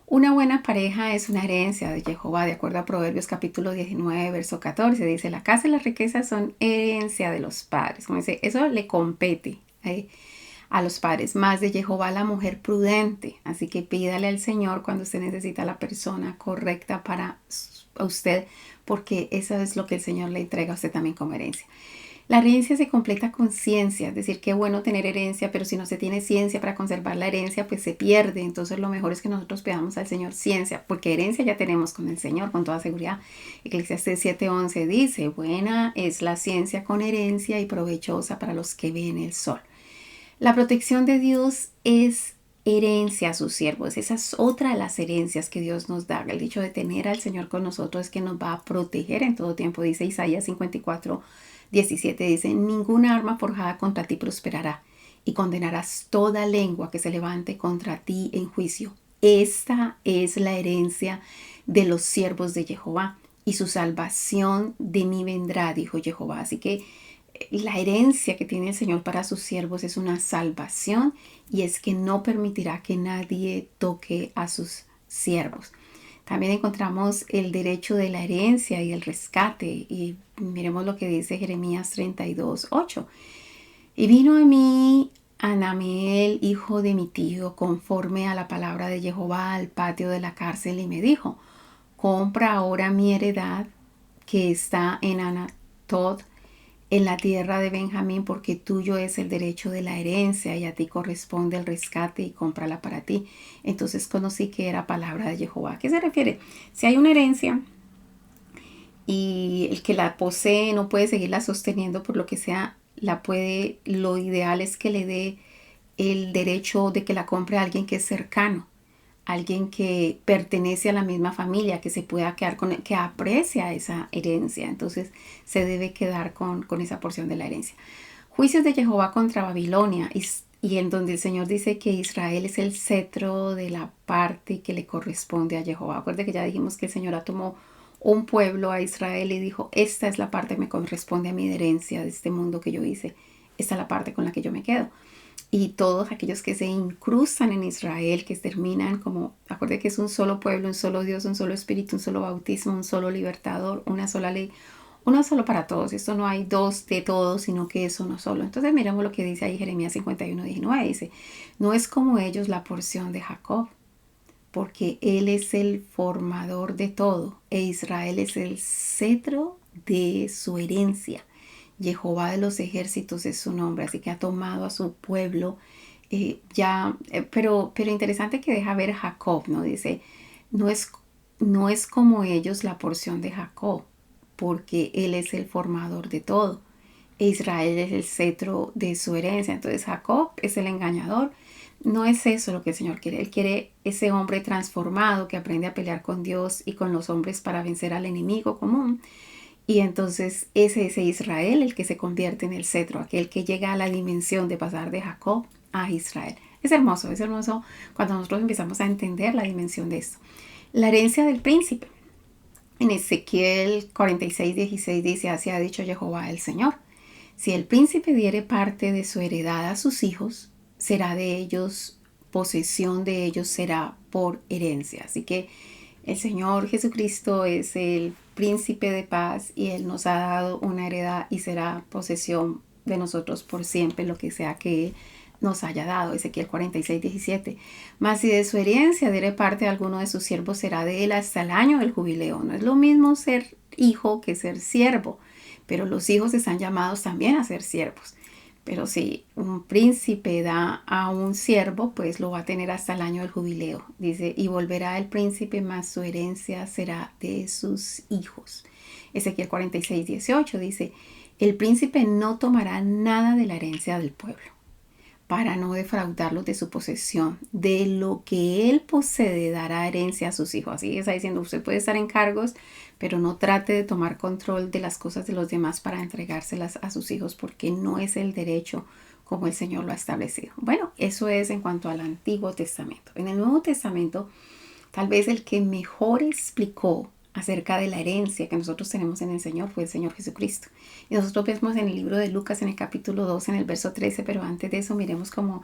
Una buena pareja es una herencia de Jehová, de acuerdo a Proverbios capítulo 19, verso 14. Dice, la casa y las riquezas son herencia de los padres. Como dice, eso le compete a los padres. Más de Jehová la mujer prudente. Así que pídale al Señor cuando usted necesita la persona correcta para usted, porque eso es lo que el Señor le entrega a usted también como herencia. La herencia se completa con ciencia, es decir, qué bueno tener herencia, pero si no se tiene ciencia para conservar la herencia, pues se pierde. Entonces lo mejor es que nosotros pidamos al Señor ciencia, porque herencia ya tenemos con el Señor, con toda seguridad. Eclesiastés 7:11 dice, buena es la ciencia con herencia y provechosa para los que ven el sol. La protección de Dios es herencia a sus siervos. Esa es otra de las herencias que Dios nos da. El dicho de tener al Señor con nosotros es que nos va a proteger en todo tiempo. Dice Isaías 54:17. Dice, ninguna arma forjada contra ti prosperará y condenarás toda lengua que se levante contra ti en juicio. Esta es la herencia de los siervos de Jehová y su salvación de mí vendrá, dijo Jehová. Así que la herencia que tiene el Señor para sus siervos es una salvación y es que no permitirá que nadie toque a sus siervos. También encontramos el derecho de la herencia y el rescate y miremos lo que dice Jeremías 32:8. Y vino a mí Anameel, hijo de mi tío, conforme a la palabra de Jehová al patio de la cárcel y me dijo, compra ahora mi heredad que está en Anatot, en la tierra de Benjamín, porque tuyo es el derecho de la herencia y a ti corresponde el rescate y cómprala para ti. Entonces conocí que era palabra de Jehová. ¿A qué se refiere? Si hay una herencia y el que la posee no puede seguirla sosteniendo por lo que sea, lo ideal es que le dé el derecho de que la compre a alguien que es cercano, alguien que pertenece a la misma familia, que se pueda quedar con, que aprecia esa herencia. Entonces se debe quedar con esa porción de la herencia. Juicios de Jehová contra Babilonia, y en donde el Señor dice que Israel es el cetro de la parte que le corresponde a Jehová. Acuérdate que ya dijimos que el Señor tomó un pueblo a Israel y dijo, esta es la parte que me corresponde a mi herencia de este mundo que yo hice. Esta es la parte con la que yo me quedo. Y todos aquellos que se incrustan en Israel, que terminan como, acuérdense que es un solo pueblo, un solo Dios, un solo espíritu, un solo bautismo, un solo libertador, una sola ley, uno solo para todos. Esto no hay dos de todos, sino que es uno solo. Entonces miremos lo que dice ahí Jeremías 51:19. Dice, no es como ellos la porción de Jacob, porque él es el formador de todo, e Israel es el cetro de su herencia. Jehová de los ejércitos es su nombre, así que ha tomado a su pueblo. Pero interesante que deja ver Jacob, ¿no? Dice, no es, no es como ellos la porción de Jacob, porque él es el formador de todo. E Israel es el cetro de su herencia. Entonces Jacob es el engañador. No es eso lo que el Señor quiere. Él quiere ese hombre transformado que aprende a pelear con Dios y con los hombres para vencer al enemigo común. Y entonces ese es Israel el que se convierte en el cetro, aquel que llega a la dimensión de pasar de Jacob a Israel. Es hermoso cuando nosotros empezamos a entender la dimensión de esto. La herencia del príncipe. En Ezequiel 46:16 dice, así ha dicho Jehová el Señor. Si el príncipe diere parte de su heredad a sus hijos, será de ellos, posesión de ellos será por herencia. Así que el Señor Jesucristo es el príncipe de paz y Él nos ha dado una heredad y será posesión de nosotros por siempre, lo que sea que Él nos haya dado. Ezequiel 46:17. Mas si de su herencia diere parte a alguno de sus siervos, será de él hasta el año del jubileo. No es lo mismo ser hijo que ser siervo, pero los hijos están llamados también a ser siervos. Pero si un príncipe da a un siervo, pues lo va a tener hasta el año del jubileo. Dice, y volverá el príncipe, mas su herencia será de sus hijos. Ezequiel 46:18 dice, el príncipe no tomará nada de la herencia del pueblo. para no defraudarlos de su posesión. De lo que él posee dará herencia a sus hijos. Así está diciendo, usted puede estar en cargos, pero no trate de tomar control de las cosas de los demás para entregárselas a sus hijos, porque no es el derecho como el Señor lo ha establecido. Bueno, eso es en cuanto al Antiguo Testamento. En el Nuevo Testamento, tal vez el que mejor explicó acerca de la herencia que nosotros tenemos en el Señor fue el Señor Jesucristo. Y nosotros vemos en el libro de Lucas en el capítulo 2, en el verso 13, pero antes de eso miremos como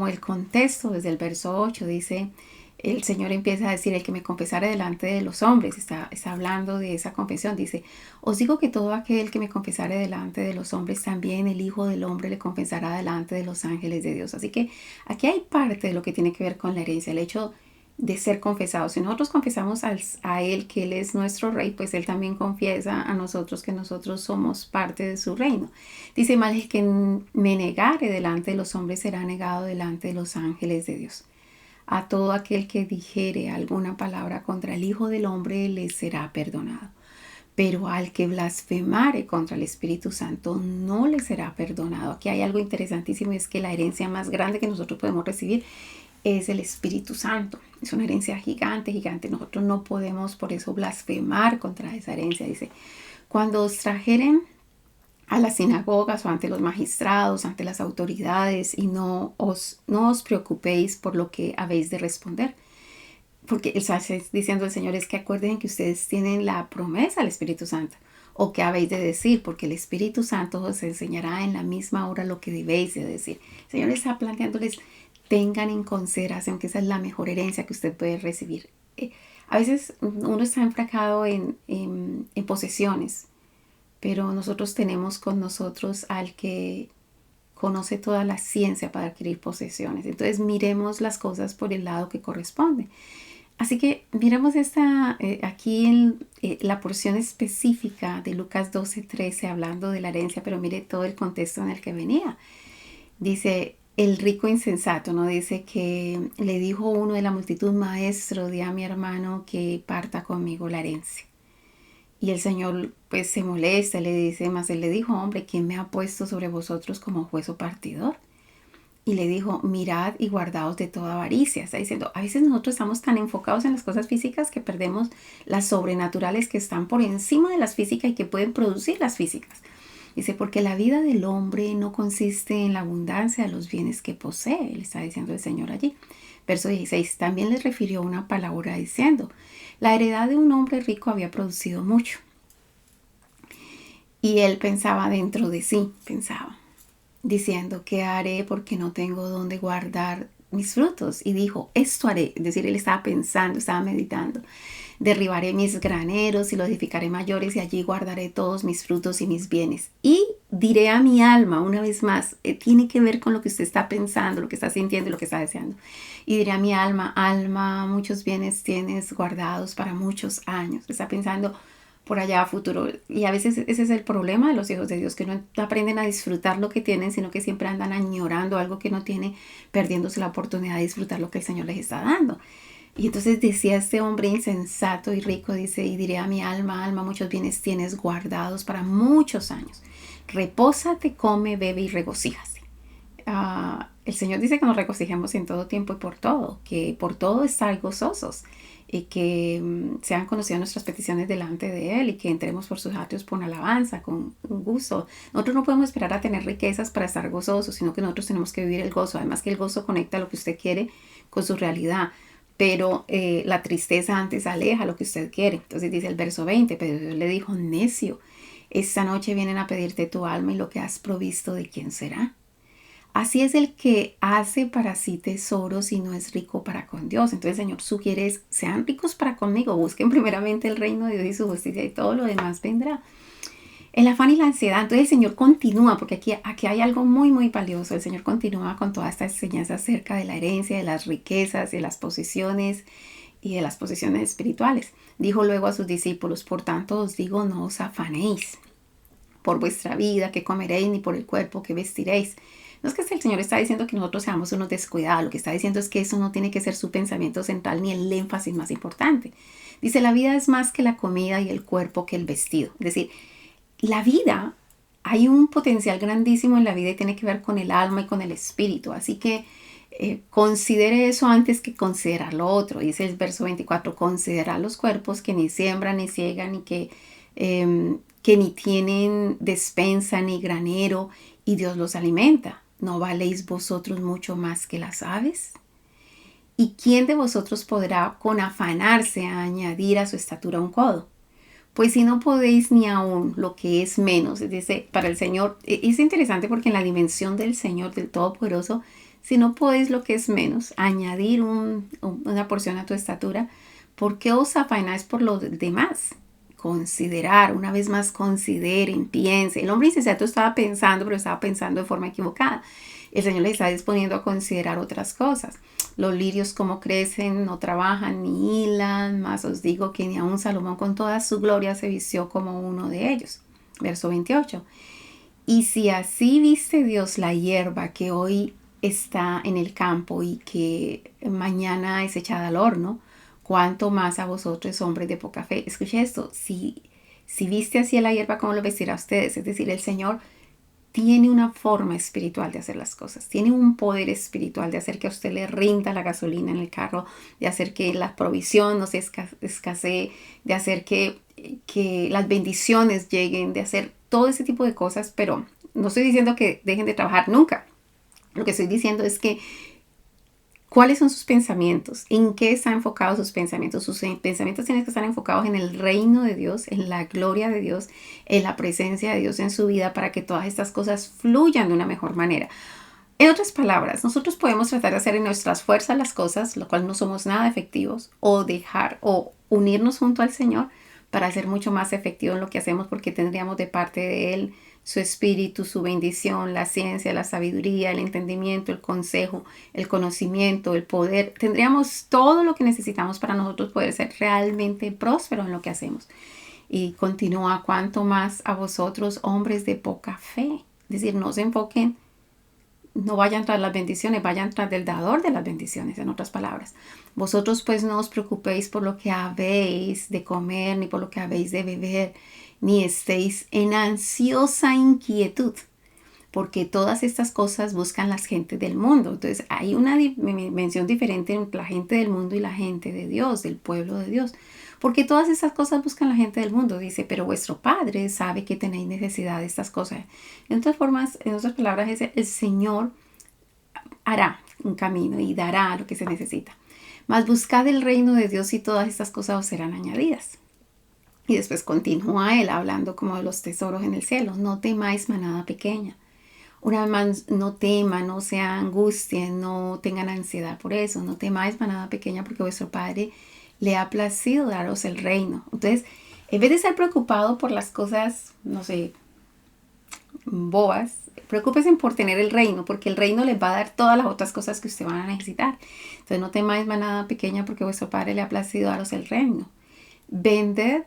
el contexto desde el verso 8. Dice, el Señor empieza a decir, el que me confesara delante de los hombres, está hablando de esa confesión. Dice, os digo que todo aquel que me confesare delante de los hombres, también el Hijo del Hombre le confesará delante de los ángeles de Dios. Así que aquí hay parte de lo que tiene que ver con la herencia, el hecho de ser confesados. Si nosotros confesamos a Él que Él es nuestro Rey, pues Él también confiesa a nosotros que nosotros somos parte de su reino. Dice, mal el que me negare delante de los hombres será negado delante de los ángeles de Dios. A todo aquel que dijere alguna palabra contra el Hijo del Hombre le será perdonado. Pero al que blasfemare contra el Espíritu Santo no le será perdonado. Aquí hay algo interesantísimo, y es que la herencia más grande que nosotros podemos recibir es el Espíritu Santo. Es una herencia gigante, gigante. Nosotros no podemos por eso blasfemar contra esa herencia. Dice, cuando os trajeren a las sinagogas o ante los magistrados, ante las autoridades, y no os preocupéis por lo que habéis de responder. Porque está diciendo el Señor es que acuerden que ustedes tienen la promesa del Espíritu Santo. O qué habéis de decir, porque el Espíritu Santo os enseñará en la misma hora lo que debéis de decir. El Señor está planteándoles, tengan en consideración que esa es la mejor herencia que usted puede recibir. A veces uno está enfracado en posesiones, pero nosotros tenemos con nosotros al que conoce toda la ciencia para adquirir posesiones. Entonces miremos las cosas por el lado que corresponde. Así que miremos aquí en la porción específica de Lucas 12:13 hablando de la herencia, pero mire todo el contexto en el que venía. Dice, el rico insensato, ¿no? Dice que le dijo uno de la multitud, maestro, di a mi hermano que parta conmigo la herencia. Y el Señor pues se molesta, le dice, mas él le dijo, hombre, ¿quién me ha puesto sobre vosotros como juez o partidor? Y le dijo, mirad y guardaos de toda avaricia. Está diciendo, a veces nosotros estamos tan enfocados en las cosas físicas que perdemos las sobrenaturales que están por encima de las físicas y que pueden producir las físicas. Dice, porque la vida del hombre no consiste en la abundancia de los bienes que posee. Le está diciendo el Señor allí. Verso 16, también les refirió una palabra diciendo, la heredad de un hombre rico había producido mucho. Y él pensaba dentro de sí, diciendo, ¿qué haré porque no tengo dónde guardar mis frutos? Y dijo, esto haré. Es decir, él estaba pensando, estaba meditando. Derribaré mis graneros y los edificaré mayores y allí guardaré todos mis frutos y mis bienes. Y diré a mi alma, una vez más, tiene que ver con lo que usted está pensando, lo que está sintiendo y lo que está deseando. Y diré a mi alma, alma, muchos bienes tienes guardados para muchos años. Está pensando por allá a futuro. Y a veces ese es el problema de los hijos de Dios, que no aprenden a disfrutar lo que tienen, sino que siempre andan añorando algo que no tienen, perdiéndose la oportunidad de disfrutar lo que el Señor les está dando. Y entonces decía este hombre insensato y rico, dice, y diré a mi alma, alma, muchos bienes tienes guardados para muchos años. Repósate, come, bebe y regocíjate. El Señor dice que nos regocijemos en todo tiempo y por todo, que por todo estar gozosos y que sean conocidas nuestras peticiones delante de Él y que entremos por sus atrios con alabanza, con gusto. Nosotros no podemos esperar a tener riquezas para estar gozosos, sino que nosotros tenemos que vivir el gozo. Además que el gozo conecta lo que usted quiere con su realidad. Pero la tristeza antes aleja lo que usted quiere. Entonces dice el verso 20, pero Dios le dijo, necio, esta noche vienen a pedirte tu alma y lo que has provisto, ¿de quién será? Así es el que hace para sí tesoros y no es rico para con Dios. Entonces el Señor sugiere, sean ricos para conmigo, busquen primeramente el reino de Dios y su justicia y todo lo demás vendrá. El afán y la ansiedad. Entonces el Señor continúa, porque aquí hay algo muy, muy valioso. El Señor continúa con toda esta enseñanza acerca de la herencia, de las riquezas, de las posesiones y de las posesiones espirituales. Dijo luego a sus discípulos, por tanto os digo, no os afanéis por vuestra vida, que comeréis, ni por el cuerpo, que vestiréis. No es que el Señor está diciendo que nosotros seamos unos descuidados. Lo que está diciendo es que eso no tiene que ser su pensamiento central ni el énfasis más importante. Dice, la vida es más que la comida y el cuerpo que el vestido. Es decir, la vida hay un potencial grandísimo en la vida y tiene que ver con el alma y con el espíritu. Así que considere eso antes que considerar lo otro. Dice el verso 24, considera los cuerpos que ni siembran ni ciegan y que ni tienen despensa ni granero y Dios los alimenta. ¿No valéis vosotros mucho más que las aves? ¿Y quién de vosotros podrá con afanarse a añadir a su estatura un codo? Pues si no podéis ni aún lo que es menos, dice, para el Señor, es interesante porque en la dimensión del Señor, del Todopoderoso, si no podéis lo que es menos, añadir una porción a tu estatura, ¿por qué os afanáis por lo demás? Considerar, una vez más consideren, piensen. El hombre insensato estaba pensando, pero estaba pensando de forma equivocada. El Señor les está disponiendo a considerar otras cosas. Los lirios como crecen, no trabajan ni hilan, mas os digo que ni aun Salomón con toda su gloria se vistió como uno de ellos. Verso 28. Y si así viste Dios la hierba que hoy está en el campo y que mañana es echada al horno, cuánto más a vosotros, hombres de poca fe. Escuche esto, si viste así a la hierba, ¿cómo lo vestirá a ustedes? Es decir, el Señor tiene una forma espiritual de hacer las cosas, tiene un poder espiritual de hacer que a usted le rinda la gasolina en el carro, de hacer que la provisión no se escasee, de hacer que las bendiciones lleguen, de hacer todo ese tipo de cosas, pero no estoy diciendo que dejen de trabajar nunca. Lo que estoy diciendo es que ¿cuáles son sus pensamientos? ¿En qué están enfocados sus pensamientos? Sus pensamientos tienen que estar enfocados en el reino de Dios, en la gloria de Dios, en la presencia de Dios en su vida para que todas estas cosas fluyan de una mejor manera. En otras palabras, nosotros podemos tratar de hacer en nuestras fuerzas las cosas, lo cual no somos nada efectivos, o dejar o unirnos junto al Señor para ser mucho más efectivos en lo que hacemos porque tendríamos de parte de Él su espíritu, su bendición, la ciencia, la sabiduría, el entendimiento, el consejo, el conocimiento, el poder. Tendríamos todo lo que necesitamos para nosotros poder ser realmente prósperos en lo que hacemos. Y continúa, cuanto más a vosotros, hombres de poca fe. Es decir, no se enfoquen, no vayan tras las bendiciones, vayan tras del dador de las bendiciones, en otras palabras. Vosotros pues no os preocupéis por lo que habéis de comer, ni por lo que habéis de beber, ni estéis en ansiosa inquietud, porque todas estas cosas buscan las gentes del mundo. Entonces hay una mención diferente entre la gente del mundo y la gente de Dios, del pueblo de Dios. Porque todas esas cosas buscan la gente del mundo. Dice, pero vuestro Padre sabe que tenéis necesidad de estas cosas. En otras formas, en otras palabras, el Señor hará un camino y dará lo que se necesita. Mas buscad el reino de Dios y todas estas cosas os serán añadidas. Y después continúa él hablando como de los tesoros en el cielo. No temáis, manada pequeña. Una vez más, no teman, no se angustien, no tengan ansiedad por eso. No temáis, manada pequeña, porque vuestro Padre le ha placido daros el reino. Entonces, en vez de estar preocupado por las cosas, no sé, bobas, preocúpense por tener el reino, porque el reino les va a dar todas las otras cosas que usted van a necesitar. Entonces, no temáis, manada pequeña, porque vuestro Padre le ha placido daros el reino. Vended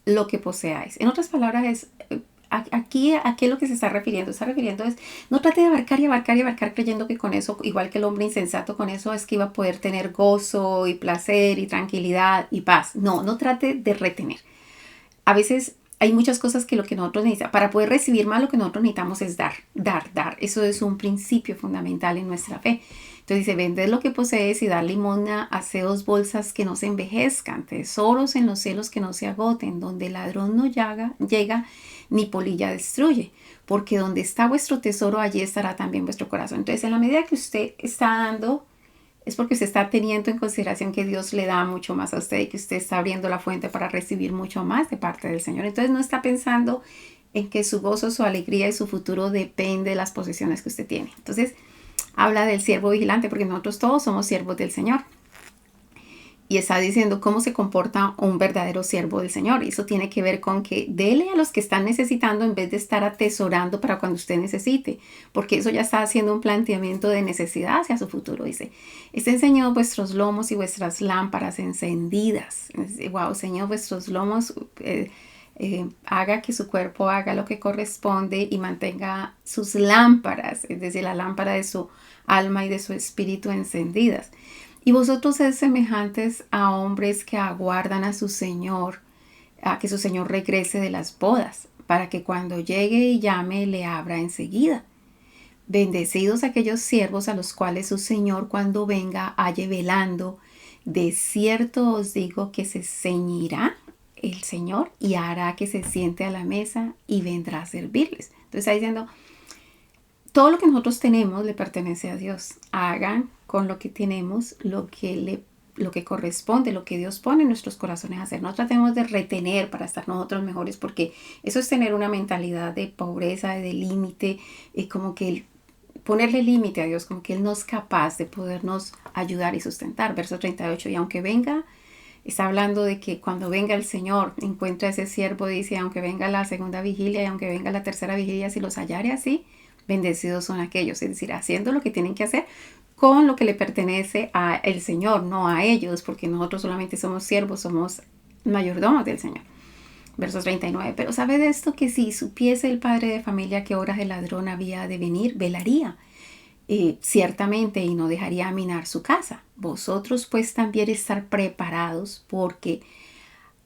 lo que poseáis. En otras palabras, es aquí es lo que se está refiriendo. Está refiriendo es, no trate de abarcar y abarcar y abarcar creyendo que con eso, igual que el hombre insensato, con eso es que iba a poder tener gozo y placer y tranquilidad y paz. No, no trate de retener. A veces hay muchas cosas que lo que nosotros necesitamos, para poder recibir más, lo que nosotros necesitamos es dar, dar, dar. Eso es un principio fundamental en nuestra fe. Entonces dice, vended lo que posees y dar limosna, haceos bolsas que no se envejezcan, tesoros en los cielos que no se agoten, donde el ladrón no llega ni polilla destruye. Porque donde está vuestro tesoro, allí estará también vuestro corazón. Entonces, en la medida que usted está dando, es porque usted está teniendo en consideración que Dios le da mucho más a usted y que usted está abriendo la fuente para recibir mucho más de parte del Señor. Entonces, no está pensando en que su gozo, su alegría y su futuro depende de las posesiones que usted tiene. Entonces, habla del siervo vigilante, porque nosotros todos somos siervos del Señor. Y está diciendo cómo se comporta un verdadero siervo del Señor. Y eso tiene que ver con que dele a los que están necesitando en vez de estar atesorando para cuando usted necesite. Porque eso ya está haciendo un planteamiento de necesidad hacia su futuro. Dice, está enseñando vuestros lomos y vuestras lámparas encendidas. Wow, Señor, vuestros lomos... haga que su cuerpo haga lo que corresponde y mantenga sus lámparas, es decir, la lámpara de su alma y de su espíritu encendidas. Y vosotros sed semejantes a hombres que aguardan a su Señor, a que su Señor regrese de las bodas, para que cuando llegue y llame le abra enseguida. Bendecidos aquellos siervos a los cuales su Señor cuando venga halle velando. De cierto os digo que se ceñirá el Señor y hará que se siente a la mesa y vendrá a servirles. Entonces está diciendo, todo lo que nosotros tenemos le pertenece a Dios. Hagan con lo que tenemos lo que corresponde, lo que Dios pone en nuestros corazones a hacer. No tratemos de retener para estar nosotros mejores, porque eso es tener una mentalidad de pobreza, de límite, como que ponerle límite a Dios, como que Él no es capaz de podernos ayudar y sustentar. Verso 38, y aunque venga, está hablando de que cuando venga el Señor, encuentra a ese siervo, dice, aunque venga la segunda vigilia y aunque venga la tercera vigilia, si los hallare así, bendecidos son aquellos, es decir, haciendo lo que tienen que hacer con lo que le pertenece a el Señor, no a ellos, porque nosotros solamente somos siervos, somos mayordomos del Señor. Verso 39, pero sabe de esto que si supiese el padre de familia qué horas el ladrón había de venir, velaría ciertamente y no dejaría minar su casa. Vosotros pues también estar preparados porque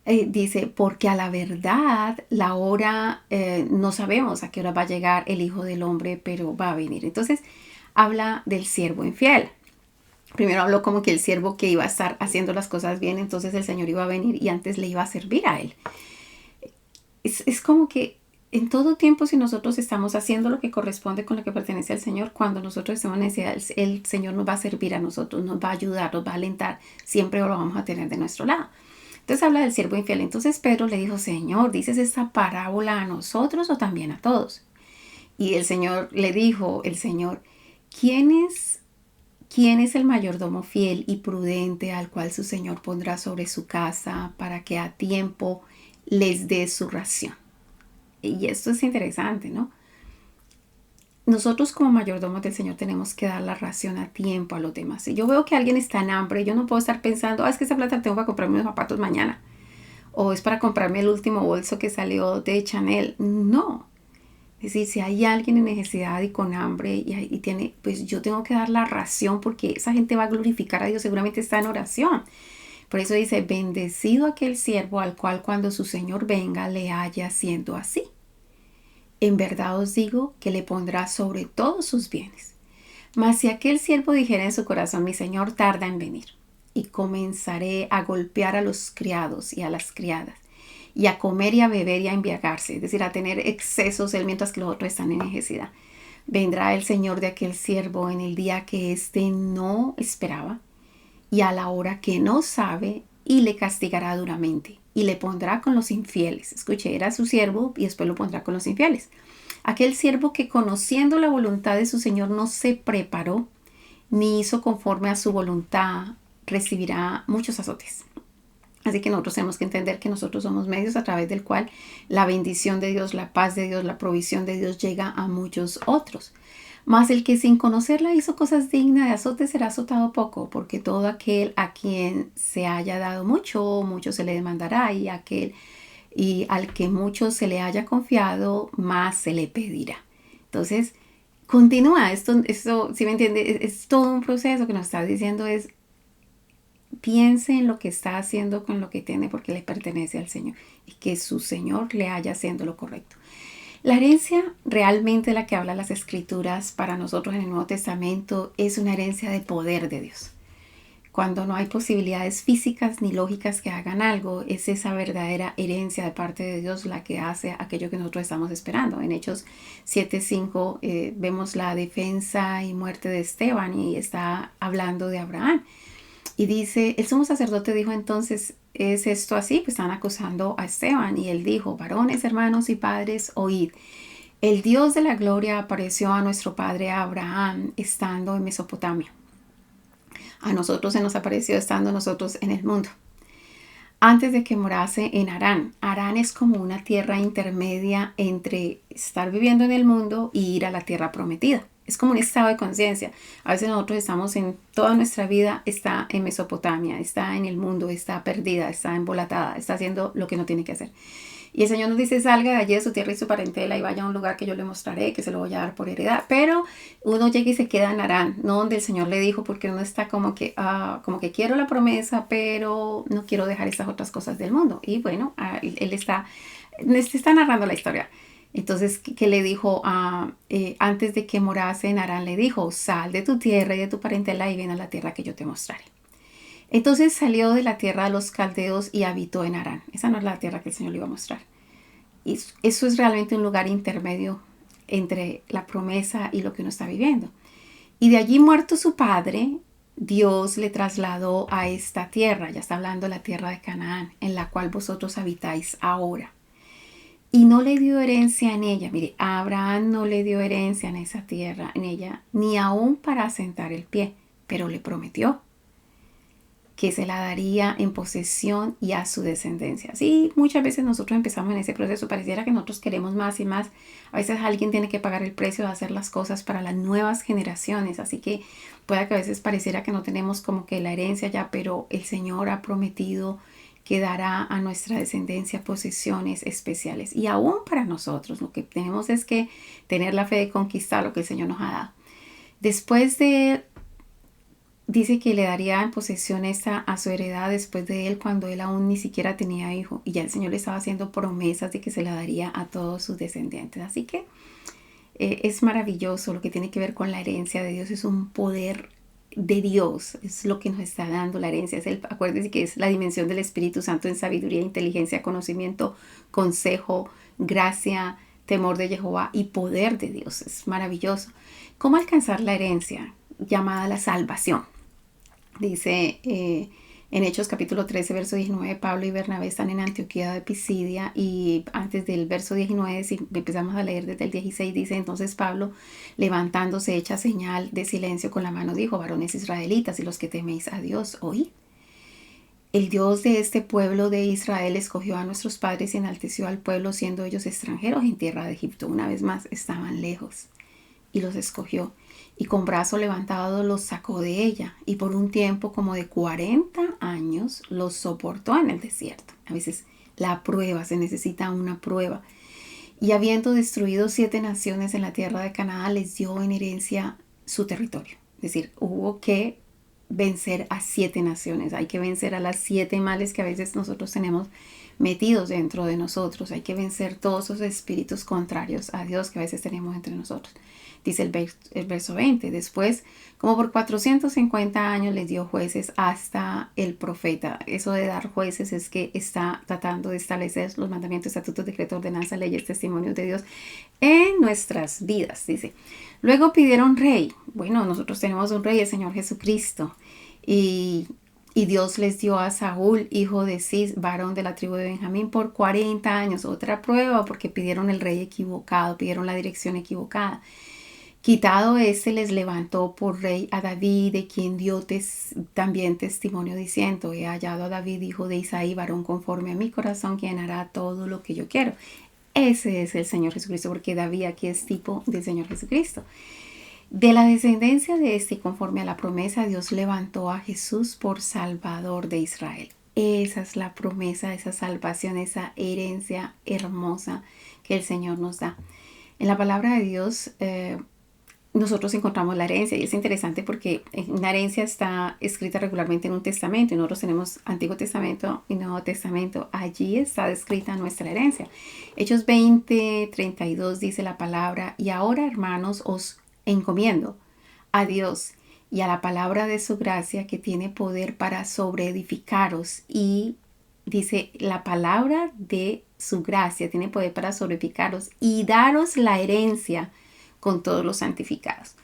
dice, porque a la verdad la hora no sabemos a qué hora va a llegar el Hijo del Hombre, pero va a venir. Entonces habla del siervo infiel. Primero habló como que el siervo que iba a estar haciendo las cosas bien, entonces el Señor iba a venir y antes le iba a servir a él. Es como que en todo tiempo, si nosotros estamos haciendo lo que corresponde con lo que pertenece al Señor, cuando nosotros estemos en necesidad, el Señor nos va a servir a nosotros, nos va a ayudar, nos va a alentar, siempre lo vamos a tener de nuestro lado. Entonces habla del siervo infiel. Entonces Pedro le dijo, Señor, ¿dices esta parábola a nosotros o también a todos? Y el Señor le dijo, ¿quién es el mayordomo fiel y prudente al cual su Señor pondrá sobre su casa para que a tiempo les dé su ración? Y esto es interesante, ¿no? Nosotros como mayordomos del Señor tenemos que dar la ración a tiempo a los demás. Si yo veo que alguien está en hambre, yo no puedo estar pensando, es que esa plata tengo para comprarme unos zapatos mañana. O es para comprarme el último bolso que salió de Chanel. No. Es decir, si hay alguien en necesidad y con hambre y tiene, pues yo tengo que dar la ración porque esa gente va a glorificar a Dios, seguramente está en oración. Por eso dice, bendecido aquel siervo al cual cuando su Señor venga le haya siendo así. En verdad os digo que le pondrá sobre todos sus bienes. Mas si aquel siervo dijera en su corazón, mi Señor tarda en venir, y comenzaré a golpear a los criados y a las criadas, y a comer y a beber y a embriagarse, es decir, a tener excesos él mientras que los otros están en necesidad, vendrá el Señor de aquel siervo en el día que éste no esperaba, y a la hora que no sabe, y le castigará duramente, y le pondrá con los infieles. Escuche, era su siervo y después lo pondrá con los infieles. Aquel siervo que conociendo la voluntad de su Señor no se preparó, ni hizo conforme a su voluntad, recibirá muchos azotes. Así que nosotros tenemos que entender que nosotros somos medios a través del cual la bendición de Dios, la paz de Dios, la provisión de Dios llega a muchos otros. Mas el que sin conocerla hizo cosas dignas de azote será azotado poco, porque todo aquel a quien se haya dado mucho, mucho se le demandará, y al que mucho se le haya confiado, más se le pedirá. Entonces, continúa, esto si me entiende, es todo un proceso que nos está diciendo piense en lo que está haciendo con lo que tiene porque le pertenece al Señor y que su Señor le haya haciendo lo correcto. La herencia realmente la que habla las Escrituras para nosotros en el Nuevo Testamento es una herencia de poder de Dios. Cuando no hay posibilidades físicas ni lógicas que hagan algo, es esa verdadera herencia de parte de Dios la que hace aquello que nosotros estamos esperando. En Hechos 7:5 vemos la defensa y muerte de Esteban y está hablando de Abraham. Y dice, el sumo sacerdote dijo entonces, ¿es esto así? Pues están acusando a Esteban. Y él dijo, varones, hermanos y padres, oíd. El Dios de la gloria apareció a nuestro padre Abraham estando en Mesopotamia. A nosotros se nos apareció estando nosotros en el mundo. Antes de que morase en Harán. Harán es como una tierra intermedia entre estar viviendo en el mundo y ir a la tierra prometida. Es como un estado de conciencia. A veces nosotros estamos en toda nuestra vida, está en Mesopotamia, está en el mundo, está perdida, está embolatada, está haciendo lo que no tiene que hacer. Y el Señor nos dice, salga de allí de su tierra y su parentela y vaya a un lugar que yo le mostraré, que se lo voy a dar por heredad. Pero uno llega y se queda en Harán, no donde el Señor le dijo, porque uno está como que quiero la promesa, pero no quiero dejar estas otras cosas del mundo. Y bueno, él está te está narrando la historia. Entonces, que le dijo, antes de que morase en Harán, le dijo, sal de tu tierra y de tu parentela y ven a la tierra que yo te mostraré. Entonces salió de la tierra de los caldeos y habitó en Harán. Esa no es la tierra que el Señor le iba a mostrar. Y eso es realmente un lugar intermedio entre la promesa y lo que uno está viviendo. Y de allí muerto su padre, Dios le trasladó a esta tierra, ya está hablando de la tierra de Canaán, en la cual vosotros habitáis ahora. Y no le dio herencia en ella. Mire, a Abraham no le dio herencia en esa tierra, en ella, ni aún para asentar el pie, pero le prometió que se la daría en posesión y a su descendencia. Sí, muchas veces nosotros empezamos en ese proceso, pareciera que nosotros queremos más y más. A veces alguien tiene que pagar el precio de hacer las cosas para las nuevas generaciones, así que puede que a veces pareciera que no tenemos como que la herencia ya, pero el Señor ha prometido que dará a nuestra descendencia posesiones especiales. Y aún para nosotros, lo que tenemos es que tener la fe de conquistar lo que el Señor nos ha dado. Después de dice que le daría en posesión esta a su heredad después de él cuando él aún ni siquiera tenía hijo. Y ya el Señor le estaba haciendo promesas de que se la daría a todos sus descendientes. Así que es maravilloso lo que tiene que ver con la herencia de Dios. Es un poder de Dios. Es lo que nos está dando la herencia. Acuérdense que es la dimensión del Espíritu Santo en sabiduría, inteligencia, conocimiento, consejo, gracia, temor de Jehová y poder de Dios. Es maravilloso. ¿Cómo alcanzar la herencia? Llamada la salvación. Dice en Hechos capítulo 13, verso 19, Pablo y Bernabé están en Antioquía de Pisidia y antes del verso 19, si empezamos a leer desde el 16, dice, entonces Pablo, levantándose, hecha señal de silencio con la mano, dijo, varones israelitas y los que teméis a Dios, oíd. El Dios de este pueblo de Israel escogió a nuestros padres y enalteció al pueblo siendo ellos extranjeros en tierra de Egipto. Una vez más estaban lejos y los escogió. Y con brazo levantado los sacó de ella. Y por un tiempo como de 40 años los soportó en el desierto. A veces la prueba, se necesita una prueba. Y habiendo destruido 7 naciones en la tierra de Canaán, les dio en herencia su territorio. Es decir, hubo que vencer a 7 naciones. Hay que vencer a las 7 males que a veces nosotros tenemos metidos dentro de nosotros. Hay que vencer todos esos espíritus contrarios a Dios que a veces tenemos entre nosotros. Dice el verso 20, después, como por 450 años les dio jueces hasta el profeta. Eso de dar jueces es que está tratando de establecer los mandamientos, estatutos, decretos, ordenanzas, leyes, testimonios de Dios en nuestras vidas, dice. Luego pidieron rey. Bueno, nosotros tenemos un rey, el Señor Jesucristo. Y Dios les dio a Saúl, hijo de Cis, varón de la tribu de Benjamín, por 40 años. Otra prueba porque pidieron el rey equivocado, pidieron la dirección equivocada. Quitado este, les levantó por rey a David, de quien dio también testimonio diciendo, he hallado a David, hijo de Isaí, varón conforme a mi corazón, quien hará todo lo que yo quiero. Ese es el Señor Jesucristo, porque David aquí es tipo del Señor Jesucristo. De la descendencia de este, conforme a la promesa, Dios levantó a Jesús por Salvador de Israel. Esa es la promesa, esa salvación, esa herencia hermosa que el Señor nos da. En la palabra de Dios, nosotros encontramos la herencia y es interesante porque una herencia está escrita regularmente en un testamento y nosotros tenemos Antiguo Testamento y Nuevo Testamento. Allí está descrita nuestra herencia. Hechos 20:32 dice la palabra, y ahora, hermanos, os encomiendo a Dios y a la palabra de su gracia que tiene poder para sobreedificaros. Y dice, la palabra de su gracia tiene poder para sobreedificaros y daros la herencia con todos los santificados.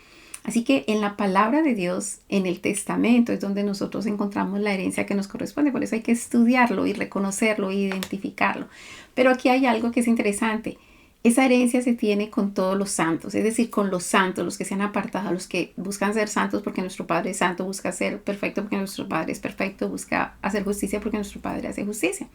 Así que en la palabra de Dios, en el testamento, es donde nosotros encontramos la herencia que nos corresponde. Por eso hay que estudiarlo y reconocerlo e identificarlo. Pero aquí hay algo que es interesante. Esa herencia se tiene con todos los santos, es decir, con los santos, los que se han apartado, los que buscan ser santos porque nuestro Padre es santo, busca ser perfecto porque nuestro Padre es perfecto, busca hacer justicia porque nuestro Padre hace justicia.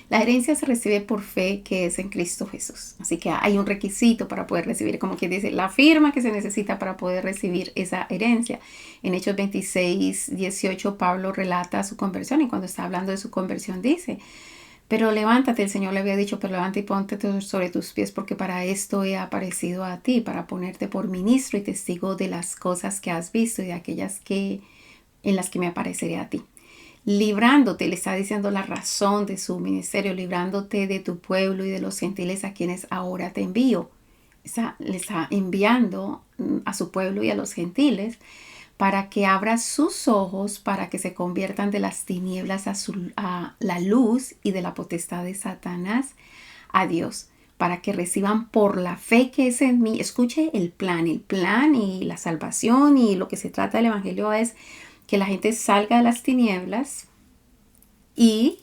La herencia se recibe por fe, que es en Cristo Jesús. Así que hay un requisito para poder recibir, como quien dice, la firma que se necesita para poder recibir esa herencia. En Hechos 26:18, Pablo relata su conversión y cuando está hablando de su conversión dice, pero levántate, el Señor le había dicho, pero levántate y ponte sobre tus pies porque para esto he aparecido a ti, para ponerte por ministro y testigo de las cosas que has visto y de aquellas en las que me apareceré a ti. librándote, le está diciendo la razón de su ministerio, librándote de tu pueblo y de los gentiles a quienes ahora te envío. Le está enviando a su pueblo y a los gentiles para que abra sus ojos, para que se conviertan de las tinieblas a la luz y de la potestad de Satanás a Dios, para que reciban por la fe que es en mí. Escuche el plan y la salvación y lo que se trata del Evangelio es que la gente salga de las tinieblas y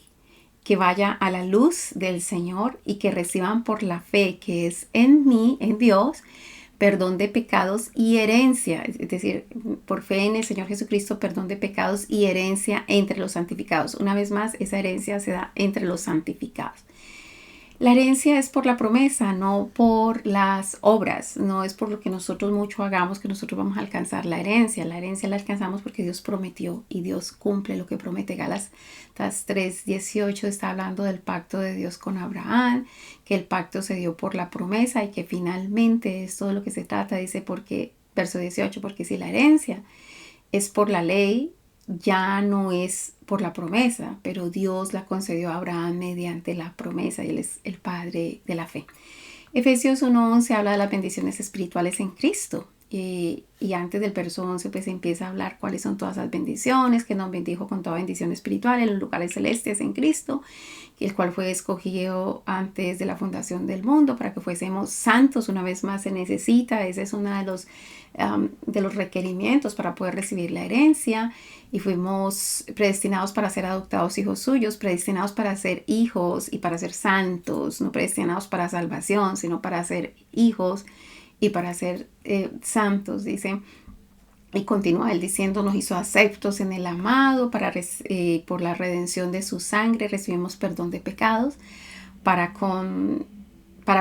que vaya a la luz del Señor y que reciban por la fe que es en mí, en Dios, perdón de pecados y herencia, es decir, por fe en el Señor Jesucristo, perdón de pecados y herencia entre los santificados. Una vez más, esa herencia se da entre los santificados. La herencia es por la promesa, no por las obras, no es por lo que nosotros mucho hagamos que nosotros vamos a alcanzar la herencia. La herencia la alcanzamos porque Dios prometió y Dios cumple lo que promete. Gálatas 3:18 está hablando del pacto de Dios con Abraham, que el pacto se dio por la promesa y que finalmente es todo lo que se trata, dice, porque, verso 18, porque si la herencia es por la ley, ya no es por la promesa, pero Dios la concedió a Abraham mediante la promesa y Él es el Padre de la fe. Efesios 1:11 habla de las bendiciones espirituales en Cristo. Y antes del verso 11 pues empieza a hablar cuáles son todas las bendiciones, que nos bendijo con toda bendición espiritual en los lugares celestes en Cristo, el cual fue escogido antes de la fundación del mundo para que fuésemos santos. Una vez más se necesita, ese es uno de los requerimientos para poder recibir la herencia, y fuimos predestinados para ser adoptados hijos suyos, predestinados para ser hijos y para ser santos, no predestinados para salvación, sino para ser hijos y para ser santos, dice. Y continúa él diciendo, nos hizo aceptos en el amado, por la redención de su sangre recibimos perdón de pecados, para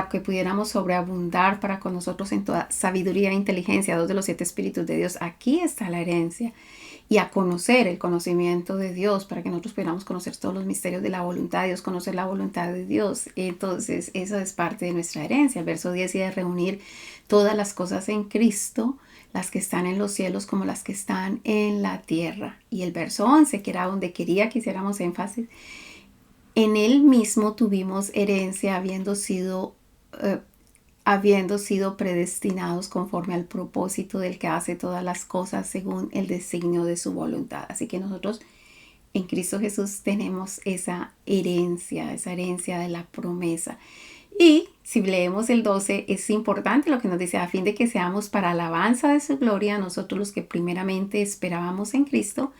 que pudiéramos sobreabundar para con nosotros en toda sabiduría e inteligencia, 2 de los 7 espíritus de Dios. Aquí está la herencia. Y a conocer el conocimiento de Dios, para que nosotros pudiéramos conocer todos los misterios de la voluntad de Dios, conocer la voluntad de Dios. Entonces, eso es parte de nuestra herencia. El verso 10 de reunir todas las cosas en Cristo, las que están en los cielos como las que están en la tierra. Y el verso 11, que era donde quería que hiciéramos énfasis, en él mismo tuvimos herencia, habiendo sido predestinados conforme al propósito del que hace todas las cosas según el designio de su voluntad. Así que nosotros en Cristo Jesús tenemos esa herencia de la promesa. Y si leemos el 12, es importante lo que nos dice, a fin de que seamos para alabanza de su gloria, nosotros los que primeramente esperábamos en Cristo,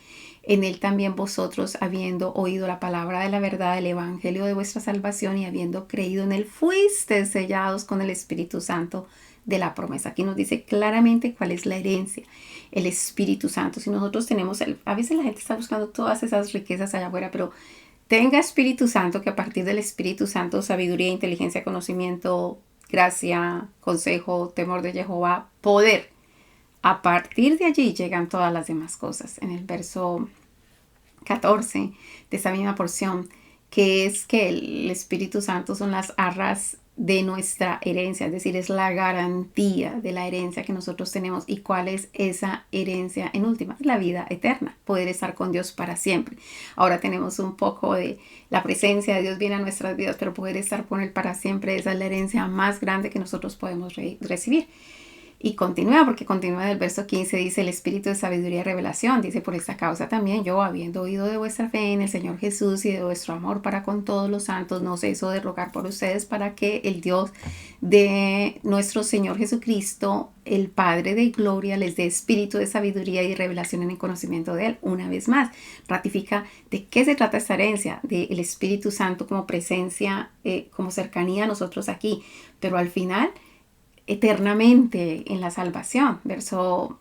en él también vosotros, habiendo oído la palabra de la verdad, el evangelio de vuestra salvación, y habiendo creído en él, fuisteis sellados con el Espíritu Santo de la promesa. Aquí nos dice claramente cuál es la herencia, el Espíritu Santo. Si nosotros tenemos, a veces la gente está buscando todas esas riquezas allá afuera, pero tenga Espíritu Santo, que a partir del Espíritu Santo, sabiduría, inteligencia, conocimiento, gracia, consejo, temor de Jehová, poder. A partir de allí llegan todas las demás cosas. En el verso 14 de esta misma porción, que es que el Espíritu Santo son las arras de nuestra herencia, es decir, es la garantía de la herencia que nosotros tenemos. ¿Y cuál es esa herencia en última? La vida eterna, poder estar con Dios para siempre. Ahora tenemos un poco de la presencia de Dios viene a nuestras vidas, pero poder estar con Él para siempre, esa es la herencia más grande que nosotros podemos recibir. Y continúa, porque continúa del verso 15, dice el espíritu de sabiduría y revelación, dice, por esta causa también yo, habiendo oído de vuestra fe en el Señor Jesús y de vuestro amor para con todos los santos, no ceso de rogar por ustedes para que el Dios de nuestro Señor Jesucristo, el Padre de gloria, les dé espíritu de sabiduría y revelación en el conocimiento de Él. Una vez más, ratifica de qué se trata esta herencia, del Espíritu Santo como presencia, como cercanía a nosotros aquí, pero al final eternamente en la salvación. Verso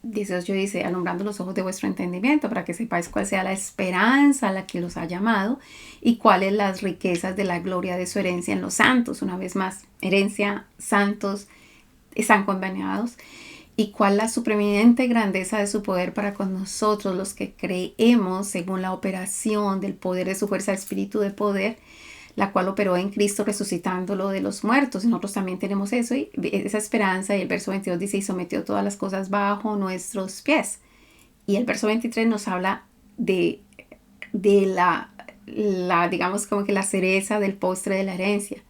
18 dice, alumbrando los ojos de vuestro entendimiento, para que sepáis cuál sea la esperanza a la que los ha llamado y cuáles las riquezas de la gloria de su herencia en los santos. Una vez más, herencia, santos, están conveniados. Y cuál la supreminente grandeza de su poder para con nosotros, los que creemos según la operación del poder de su fuerza, espíritu de poder, la cual operó en Cristo resucitándolo de los muertos. Y nosotros también tenemos eso, y esa esperanza. Y el verso 22 dice, y sometió todas las cosas bajo nuestros pies. Y el verso 23 nos habla de de digamos como que la cereza del postre de la herencia.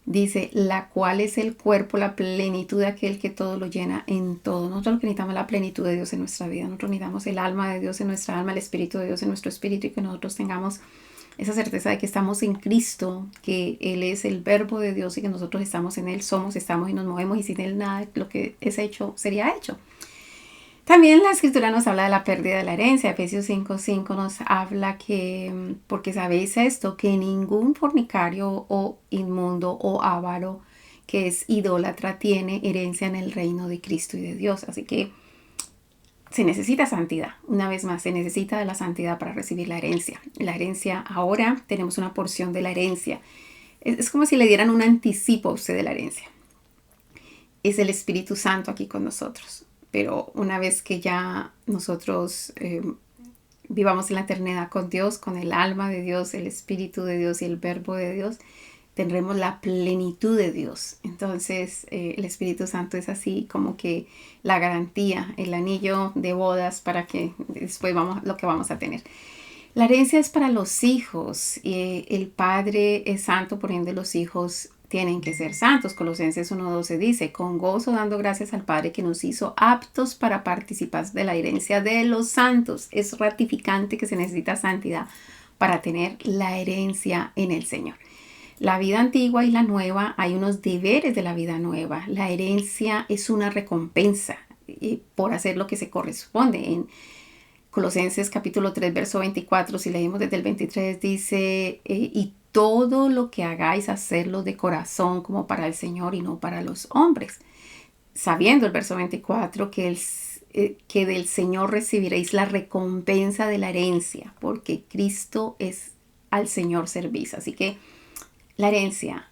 Dice, la cual es el cuerpo, la plenitud de aquel que todo lo llena en todo. Nosotros lo que necesitamos es la plenitud de Dios en nuestra vida. Nosotros necesitamos el alma de Dios en nuestra alma, el espíritu de Dios en nuestro espíritu, y que nosotros tengamos esa certeza de que estamos en Cristo, que Él es el verbo de Dios y que nosotros estamos en Él, somos, estamos y nos movemos, y sin Él nada de lo que es hecho sería hecho. También la escritura nos habla de la pérdida de la herencia. Efesios 5:5 nos habla que, porque sabéis esto, que ningún fornicario o inmundo o avaro que es idólatra tiene herencia en el reino de Cristo y de Dios. Así que se necesita santidad. Una vez más, se necesita de la santidad para recibir la herencia. La herencia, ahora tenemos una porción de la herencia. Es como si le dieran un anticipo a usted de la herencia. Es el Espíritu Santo aquí con nosotros. Pero una vez que ya nosotros vivamos en la eternidad con Dios, con el alma de Dios, el Espíritu de Dios y el Verbo de Dios, tendremos la plenitud de Dios. Entonces el Espíritu Santo es así como que la garantía, el anillo de bodas para que después lo que vamos a tener. La herencia es para los hijos. El Padre es santo, por ende los hijos tienen que ser santos. Colosenses 1:12 dice, con gozo dando gracias al Padre que nos hizo aptos para participar de la herencia de los santos. Es ratificante que se necesita santidad para tener la herencia en el Señor. La vida antigua y la nueva, hay unos deberes de la vida nueva. La herencia es una recompensa por hacer lo que se corresponde. En Colosenses capítulo 3, verso 24, si leemos desde el 23, dice, y todo lo que hagáis, hacerlo de corazón como para el Señor y no para los hombres. Sabiendo el verso 24 que del Señor recibiréis la recompensa de la herencia, porque Cristo es al Señor servís. Así que la herencia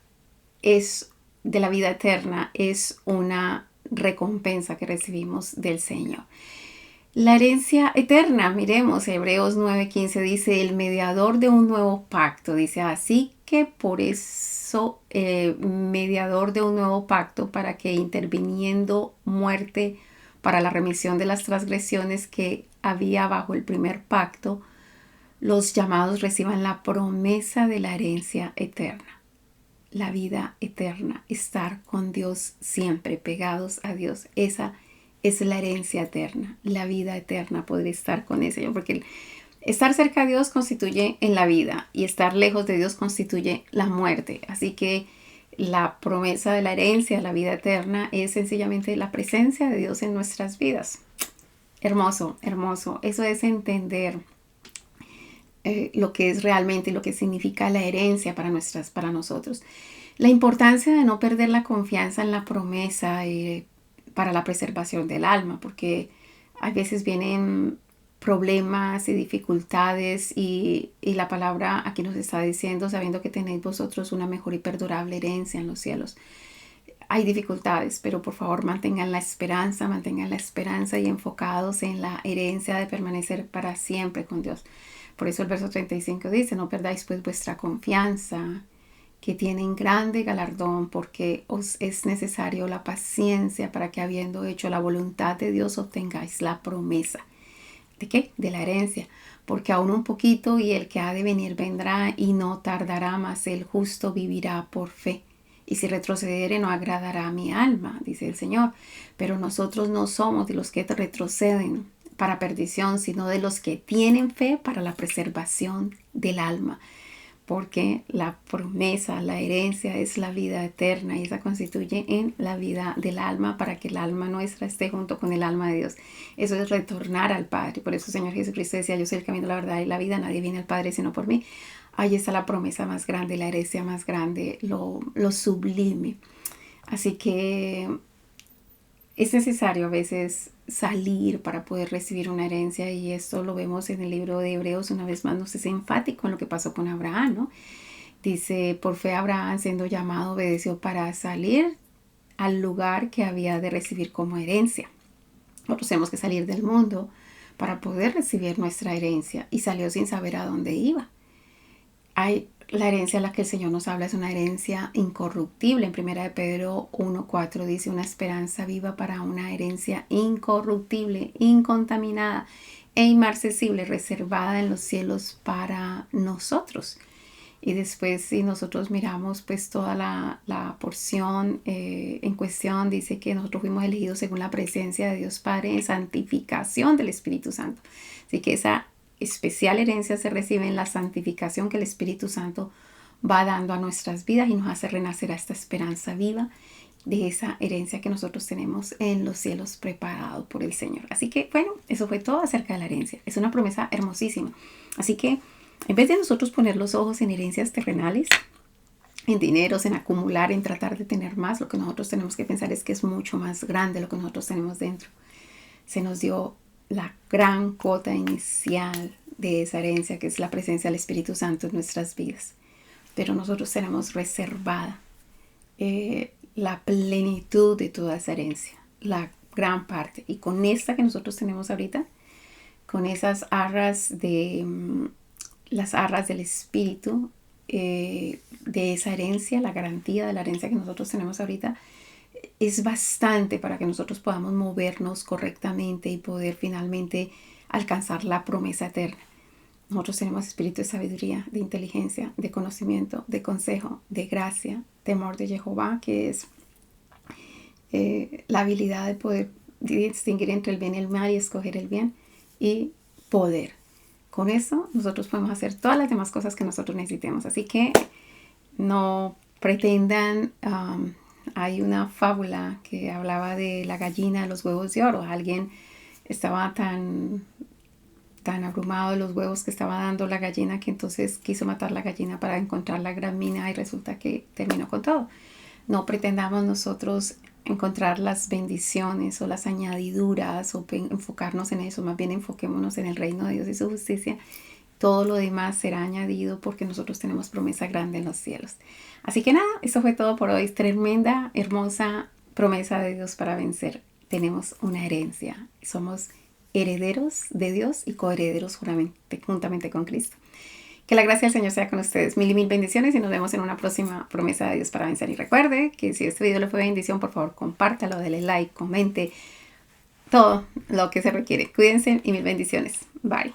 es de la vida eterna, es una recompensa que recibimos del Señor. La herencia eterna, miremos, Hebreos 9:15 dice, el mediador de un nuevo pacto, dice, así que por eso, mediador de un nuevo pacto, para que interviniendo muerte para la remisión de las transgresiones que había bajo el primer pacto, los llamados reciban la promesa de la herencia eterna. La vida eterna, estar con Dios siempre, pegados a Dios, esa es la herencia eterna, la vida eterna, poder estar con ese Señor, porque estar cerca de Dios constituye en la vida y estar lejos de Dios constituye la muerte. Así que la promesa de la herencia, la vida eterna, es sencillamente la presencia de Dios en nuestras vidas. Hermoso, hermoso. Eso es entender lo que es realmente, lo que significa la herencia para nosotros. La importancia de no perder la confianza en la promesa para la preservación del alma, porque a veces vienen problemas y dificultades y la palabra aquí nos está diciendo, sabiendo que tenéis vosotros una mejor y perdurable herencia en los cielos. Hay dificultades, pero por favor mantengan la esperanza y enfocados en la herencia de permanecer para siempre con Dios. Por eso el verso 35 dice, no perdáis pues vuestra confianza, que tienen grande galardón, porque os es necesario la paciencia para que, habiendo hecho la voluntad de Dios, obtengáis la promesa. ¿De qué? De la herencia. Porque aún un poquito y el que ha de venir vendrá y no tardará, mas el justo vivirá por fe. Y si retrocediere no agradará a mi alma, dice el Señor. Pero nosotros no somos de los que retroceden para perdición, sino de los que tienen fe para la preservación del alma. Porque la promesa, la herencia es la vida eterna y esa constituye en la vida del alma para que el alma nuestra esté junto con el alma de Dios. Eso es retornar al Padre. Por eso el Señor Jesucristo decía, yo soy el camino, la verdad y la vida, nadie viene al Padre sino por mí. Ahí está la promesa más grande, la herencia más grande, lo sublime. Así que es necesario a veces salir para poder recibir una herencia, y esto lo vemos en el libro de Hebreos. Una vez más nos es enfático en lo que pasó con Abraham, ¿no? Dice, por fe Abraham, siendo llamado, obedeció para salir al lugar que había de recibir como herencia. Nosotros tenemos que salir del mundo para poder recibir nuestra herencia, y salió sin saber a dónde iba. La herencia a la que el Señor nos habla es una herencia incorruptible. En 1 Pedro 1:4 dice, una esperanza viva para una herencia incorruptible, incontaminada, e inmarcesible reservada en los cielos para nosotros. Y después, si nosotros miramos pues toda la porción en cuestión, dice que nosotros fuimos elegidos según la presencia de Dios Padre en santificación del Espíritu Santo. Así que esa especial herencia se recibe en la santificación que el Espíritu Santo va dando a nuestras vidas y nos hace renacer a esta esperanza viva de esa herencia que nosotros tenemos en los cielos preparado por el Señor. Así que bueno, eso fue todo acerca de la herencia. Es una promesa hermosísima. Así que en vez de nosotros poner los ojos en herencias terrenales, en dineros, en acumular, en tratar de tener más, lo que nosotros tenemos que pensar es que es mucho más grande lo que nosotros tenemos dentro. Se nos dio la gran cuota inicial de esa herencia, que es la presencia del Espíritu Santo en nuestras vidas. Pero nosotros tenemos reservada la plenitud de toda esa herencia, la gran parte. Y con esta que nosotros tenemos ahorita, con esas arras de las arras del Espíritu, de esa herencia, la garantía de la herencia que nosotros tenemos ahorita, es bastante para que nosotros podamos movernos correctamente y poder finalmente alcanzar la promesa eterna. Nosotros tenemos espíritu de sabiduría, de inteligencia, de conocimiento, de consejo, de gracia, temor de Jehová, que es la habilidad de poder distinguir entre el bien y el mal y escoger el bien, y poder. Con eso nosotros podemos hacer todas las demás cosas que nosotros necesitemos. Así que no pretendan. Hay una fábula que hablaba de la gallina de los huevos de oro. Alguien estaba tan abrumado de los huevos que estaba dando la gallina que entonces quiso matar la gallina para encontrar la gran mina y resulta que terminó con todo. No pretendamos nosotros encontrar las bendiciones o las añadiduras o enfocarnos en eso, más bien enfoquémonos en el reino de Dios y su justicia. Todo lo demás será añadido porque nosotros tenemos promesa grande en los cielos. Así que nada, eso fue todo por hoy. Tremenda, hermosa promesa de Dios para vencer. Tenemos una herencia. Somos herederos de Dios y coherederos juntamente con Cristo. Que la gracia del Señor sea con ustedes. Mil y mil bendiciones y nos vemos en una próxima promesa de Dios para vencer. Y recuerde que si este video le fue bendición, por favor, compártalo, dele like, comente, todo lo que se requiere. Cuídense y mil bendiciones. Bye.